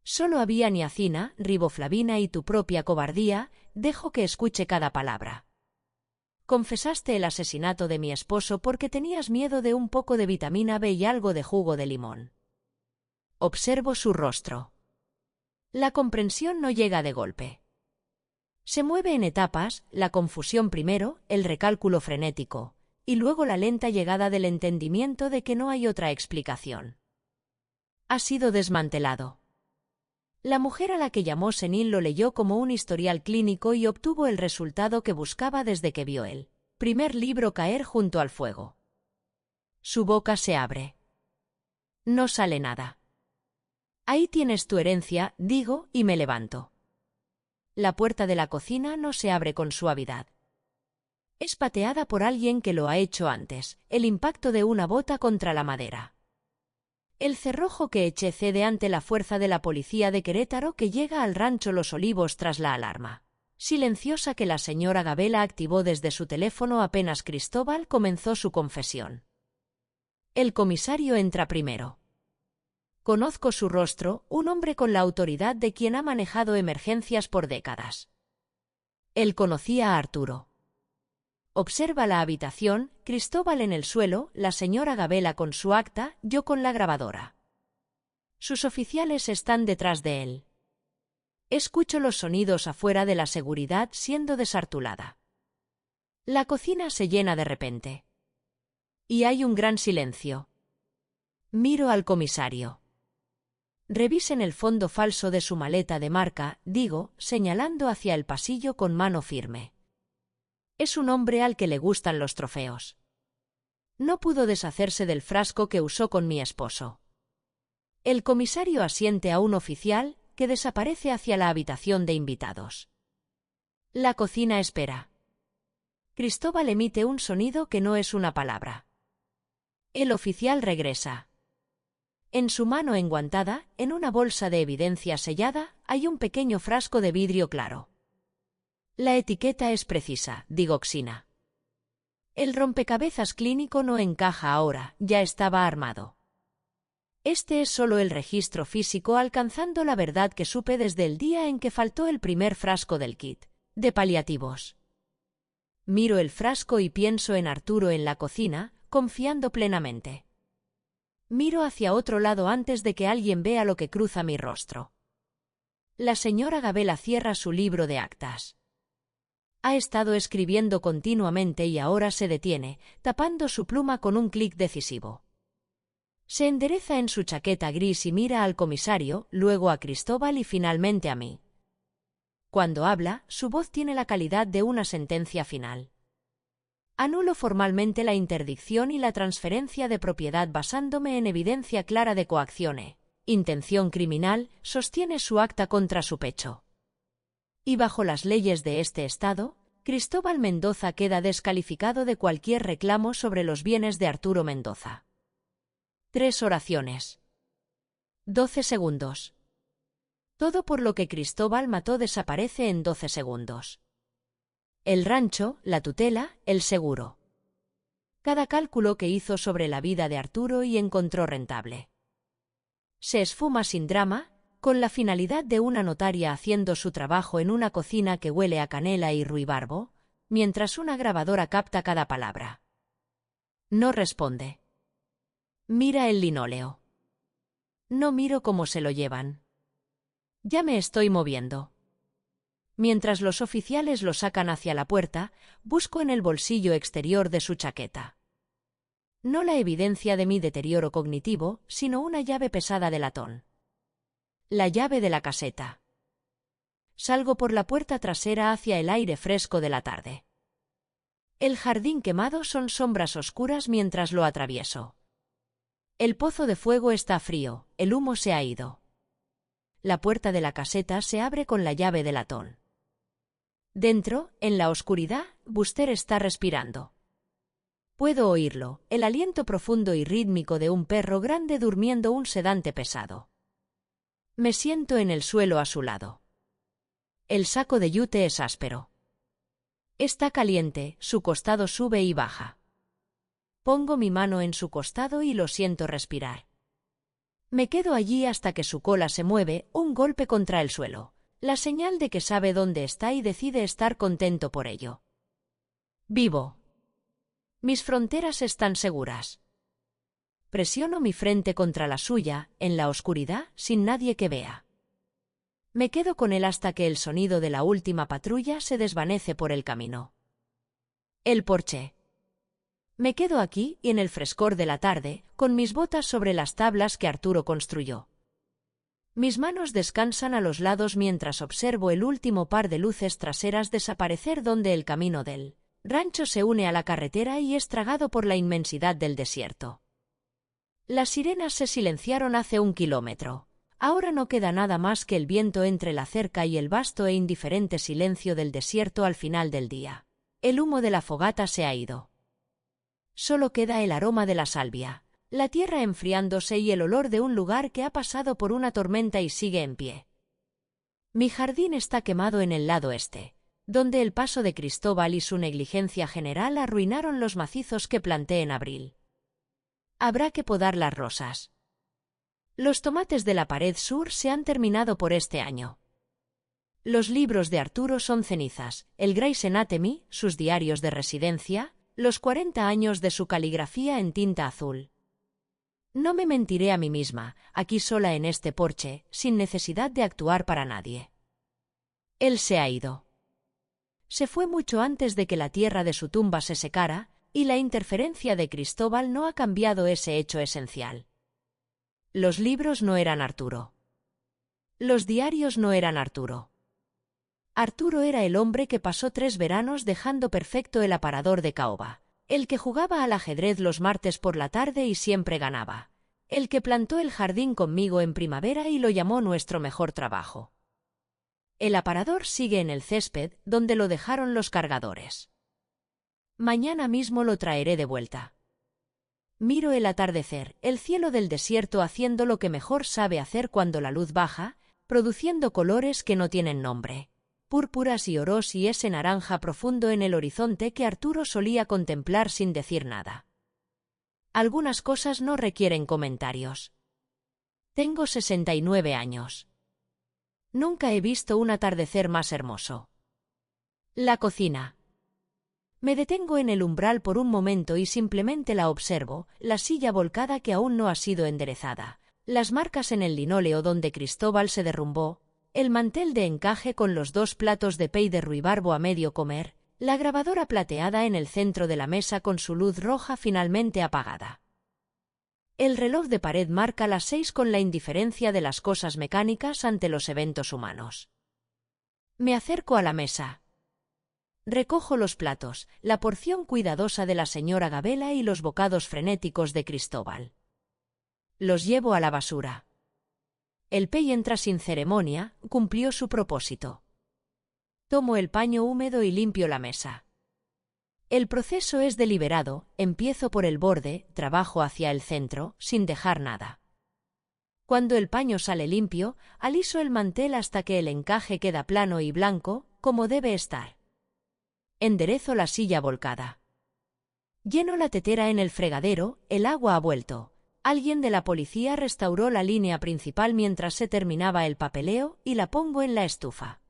Solo había niacina, riboflavina y tu propia cobardía. Dejo que escuche cada palabra. Confesaste el asesinato de mi esposo porque tenías miedo de un poco de vitamina B y algo de jugo de limón. Observo su rostro. La comprensión no llega de golpe. Se mueve en etapas, la confusión primero, el recálculo frenético, y luego la lenta llegada del entendimiento de que no hay otra explicación. Ha sido desmantelado. La mujer a la que llamó senil lo leyó como un historial clínico y obtuvo el resultado que buscaba desde que vio el primer libro caer junto al fuego. Su boca se abre. No sale nada. Ahí tienes tu herencia, digo, y me levanto. La puerta de la cocina no se abre con suavidad. Es pateada por alguien que lo ha hecho antes, el impacto de una bota contra la madera. El cerrojo que eché cede ante la fuerza de la policía de Querétaro que llega al rancho Los Olivos tras la alarma silenciosa que la señora Gabela activó desde su teléfono apenas Cristóbal comenzó su confesión. El comisario entra primero. Conozco su rostro, un hombre con la autoridad de quien ha manejado emergencias por décadas. Él conocía a Arturo. Observa la habitación, Cristóbal en el suelo, la señora Gabela con su acta, yo con la grabadora. Sus oficiales están detrás de él. Escucho los sonidos afuera de la seguridad siendo desartulada. La cocina se llena de repente. Y hay un gran silencio. Miro al comisario. Revisen el fondo falso de su maleta de marca, digo, señalando hacia el pasillo con mano firme. Es un hombre al que le gustan los trofeos. No pudo deshacerse del frasco que usó con mi esposo. El comisario asiente a un oficial que desaparece hacia la habitación de invitados. La cocina espera. Cristóbal emite un sonido que no es una palabra. El oficial regresa. En su mano enguantada, en una bolsa de evidencia sellada, hay un pequeño frasco de vidrio claro. La etiqueta es precisa, digoxina. El rompecabezas clínico no encaja ahora, ya estaba armado. Este es solo el registro físico alcanzando la verdad que supe desde el día en que faltó el primer frasco del kit de paliativos. Miro el frasco y pienso en Arturo en la cocina, confiando plenamente. Miro hacia otro lado antes de que alguien vea lo que cruza mi rostro. La señora Gabela cierra su libro de actas. Ha estado escribiendo continuamente y ahora se detiene, tapando su pluma con un clic decisivo. Se endereza en su chaqueta gris y mira al comisario, luego a Cristóbal y finalmente a mí. Cuando habla, su voz tiene la calidad de una sentencia final. Anulo formalmente la interdicción y la transferencia de propiedad basándome en evidencia clara de coacción intención criminal, sostiene su acta contra su pecho. Y bajo las leyes de este estado, Cristóbal Mendoza queda descalificado de cualquier reclamo sobre los bienes de Arturo Mendoza. 3 oraciones. 12 segundos. Todo por lo que Cristóbal mató desaparece en 12 segundos. El rancho, la tutela, el seguro. Cada cálculo que hizo sobre la vida de Arturo y encontró rentable. Se esfuma sin drama, con la finalidad de una notaria haciendo su trabajo en una cocina que huele a canela y ruibarbo, mientras una grabadora capta cada palabra. No responde. Mira el linóleo. No miro cómo se lo llevan. Ya me estoy moviendo. Mientras los oficiales lo sacan hacia la puerta, busco en el bolsillo exterior de su chaqueta. No la evidencia de mi deterioro cognitivo, sino una llave pesada de latón. La llave de la caseta. Salgo por la puerta trasera hacia el aire fresco de la tarde. El jardín quemado son sombras oscuras mientras lo atravieso. El pozo de fuego está frío, el humo se ha ido. La puerta de la caseta se abre con la llave de latón. Dentro, en la oscuridad, Buster está respirando. Puedo oírlo, el aliento profundo y rítmico de un perro grande durmiendo un sedante pesado. Me siento en el suelo a su lado. El saco de yute es áspero. Está caliente, su costado sube y baja. Pongo mi mano en su costado y lo siento respirar. Me quedo allí hasta que su cola se mueve, un golpe contra el suelo. La señal de que sabe dónde está y decide estar contento por ello. Vivo. Mis fronteras están seguras. Presiono mi frente contra la suya, en la oscuridad, sin nadie que vea. Me quedo con él hasta que el sonido de la última patrulla se desvanece por el camino. El porche. Me quedo aquí, y en el frescor de la tarde, con mis botas sobre las tablas que Arturo construyó. Mis manos descansan a los lados mientras observo el último par de luces traseras desaparecer donde el camino del rancho se une a la carretera y es tragado por la inmensidad del desierto. Las sirenas se silenciaron hace 1 kilómetro. Ahora no queda nada más que el viento entre la cerca y el vasto e indiferente silencio del desierto al final del día. El humo de la fogata se ha ido. Solo queda el aroma de la salvia, la tierra enfriándose y el olor de un lugar que ha pasado por una tormenta y sigue en pie. Mi jardín está quemado en el lado este, donde el paso de Cristóbal y su negligencia general arruinaron los macizos que planté en abril. Habrá que podar las rosas. Los tomates de la pared sur se han terminado por este año. Los libros de Arturo son cenizas, el Grey's Anatomy, sus diarios de residencia, los 40 años de su caligrafía en tinta azul. No me mentiré a mí misma, aquí sola en este porche, sin necesidad de actuar para nadie. Él se ha ido. Se fue mucho antes de que la tierra de su tumba se secara, y la interferencia de Cristóbal no ha cambiado ese hecho esencial. Los libros no eran Arturo. Los diarios no eran Arturo. Arturo era el hombre que pasó 3 veranos dejando perfecto el aparador de caoba, el que jugaba al ajedrez los martes por la tarde y siempre ganaba, el que plantó el jardín conmigo en primavera y lo llamó nuestro mejor trabajo. El aparador sigue en el césped, donde lo dejaron los cargadores. Mañana mismo lo traeré de vuelta. Miro el atardecer, el cielo del desierto haciendo lo que mejor sabe hacer cuando la luz baja, produciendo colores que no tienen nombre, púrpuras y oros y ese naranja profundo en el horizonte que Arturo solía contemplar sin decir nada. Algunas cosas no requieren comentarios. Tengo 69 años. Nunca he visto un atardecer más hermoso. La cocina. Me detengo en el umbral por un momento y simplemente la observo, la silla volcada que aún no ha sido enderezada, las marcas en el linóleo donde Cristóbal se derrumbó, el mantel de encaje con los 2 platos de pey de ruibarbo a medio comer, la grabadora plateada en el centro de la mesa con su luz roja finalmente apagada. El reloj de pared marca las 6 con la indiferencia de las cosas mecánicas ante los eventos humanos. Me acerco a la mesa. Recojo los platos, la porción cuidadosa de la señora Gabela y los bocados frenéticos de Cristóbal. Los llevo a la basura. El pey entra sin ceremonia, cumplió su propósito. Tomo el paño húmedo y limpio la mesa. El proceso es deliberado, empiezo por el borde, trabajo hacia el centro, sin dejar nada. Cuando el paño sale limpio, aliso el mantel hasta que el encaje queda plano y blanco, como debe estar. Enderezo la silla volcada. Lleno la tetera en el fregadero, el agua ha vuelto. Alguien de la policía restauró la línea principal mientras se terminaba el papeleo y la pongo en la estufa.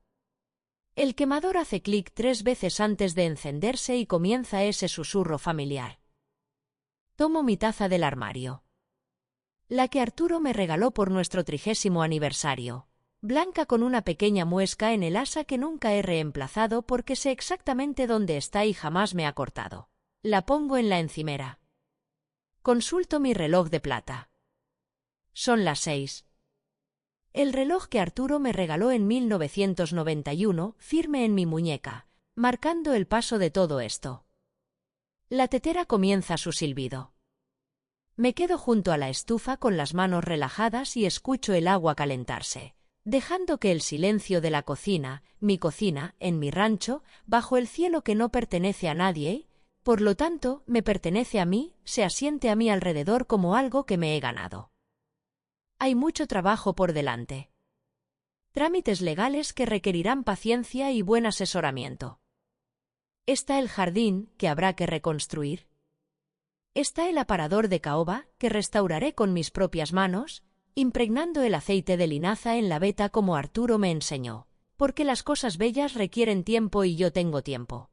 El quemador hace clic 3 veces antes de encenderse y comienza ese susurro familiar. Tomo mi taza del armario. La que Arturo me regaló por nuestro 30º aniversario. Blanca con una pequeña muesca en el asa que nunca he reemplazado porque sé exactamente dónde está y jamás me ha cortado. La pongo en la encimera. Consulto mi reloj de plata. Son las 6. El reloj que Arturo me regaló en 1991, firme en mi muñeca, marcando el paso de todo esto. La tetera comienza su silbido. Me quedo junto a la estufa con las manos relajadas y escucho el agua calentarse, dejando que el silencio de la cocina, mi cocina, en mi rancho, bajo el cielo que no pertenece a nadie, por lo tanto, me pertenece a mí, se asiente a mi alrededor como algo que me he ganado. Hay mucho trabajo por delante. Trámites legales que requerirán paciencia y buen asesoramiento. Está el jardín, que habrá que reconstruir. Está el aparador de caoba, que restauraré con mis propias manos, impregnando el aceite de linaza en la veta como Arturo me enseñó, porque las cosas bellas requieren tiempo y yo tengo tiempo.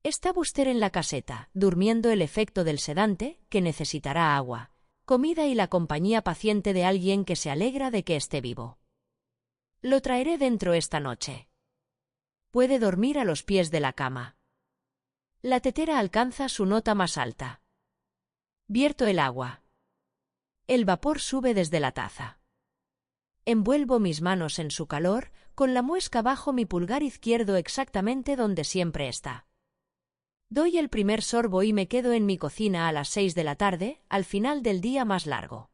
Está Buster en la caseta, durmiendo el efecto del sedante, que necesitará agua, comida y la compañía paciente de alguien que se alegra de que esté vivo. Lo traeré dentro esta noche. Puede dormir a los pies de la cama. La tetera alcanza su nota más alta. Vierto el agua. El vapor sube desde la taza. Envuelvo mis manos en su calor, con la muesca bajo mi pulgar izquierdo exactamente donde siempre está. Doy el primer sorbo y me quedo en mi cocina a las 6 de la tarde, al final del día más largo.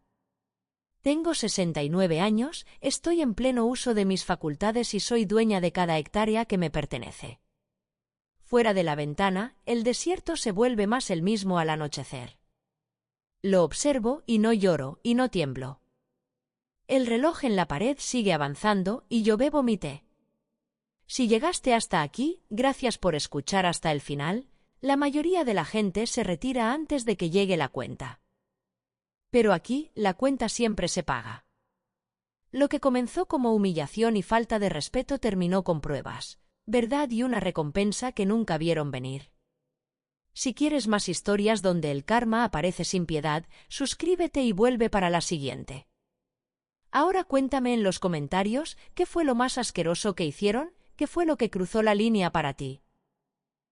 Tengo 69 años, estoy en pleno uso de mis facultades y soy dueña de cada hectárea que me pertenece. Fuera de la ventana, el desierto se vuelve más el mismo al anochecer. Lo observo y no lloro y no tiemblo. El reloj en la pared sigue avanzando y yo bebo mi té. Si llegaste hasta aquí, gracias por escuchar hasta el final. La mayoría de la gente se retira antes de que llegue la cuenta. Pero aquí, la cuenta siempre se paga. Lo que comenzó como humillación y falta de respeto terminó con pruebas, verdad y una recompensa que nunca vieron venir. Si quieres más historias donde el karma aparece sin piedad, suscríbete y vuelve para la siguiente. Ahora cuéntame en los comentarios qué fue lo más asqueroso que hicieron, qué fue lo que cruzó la línea para ti.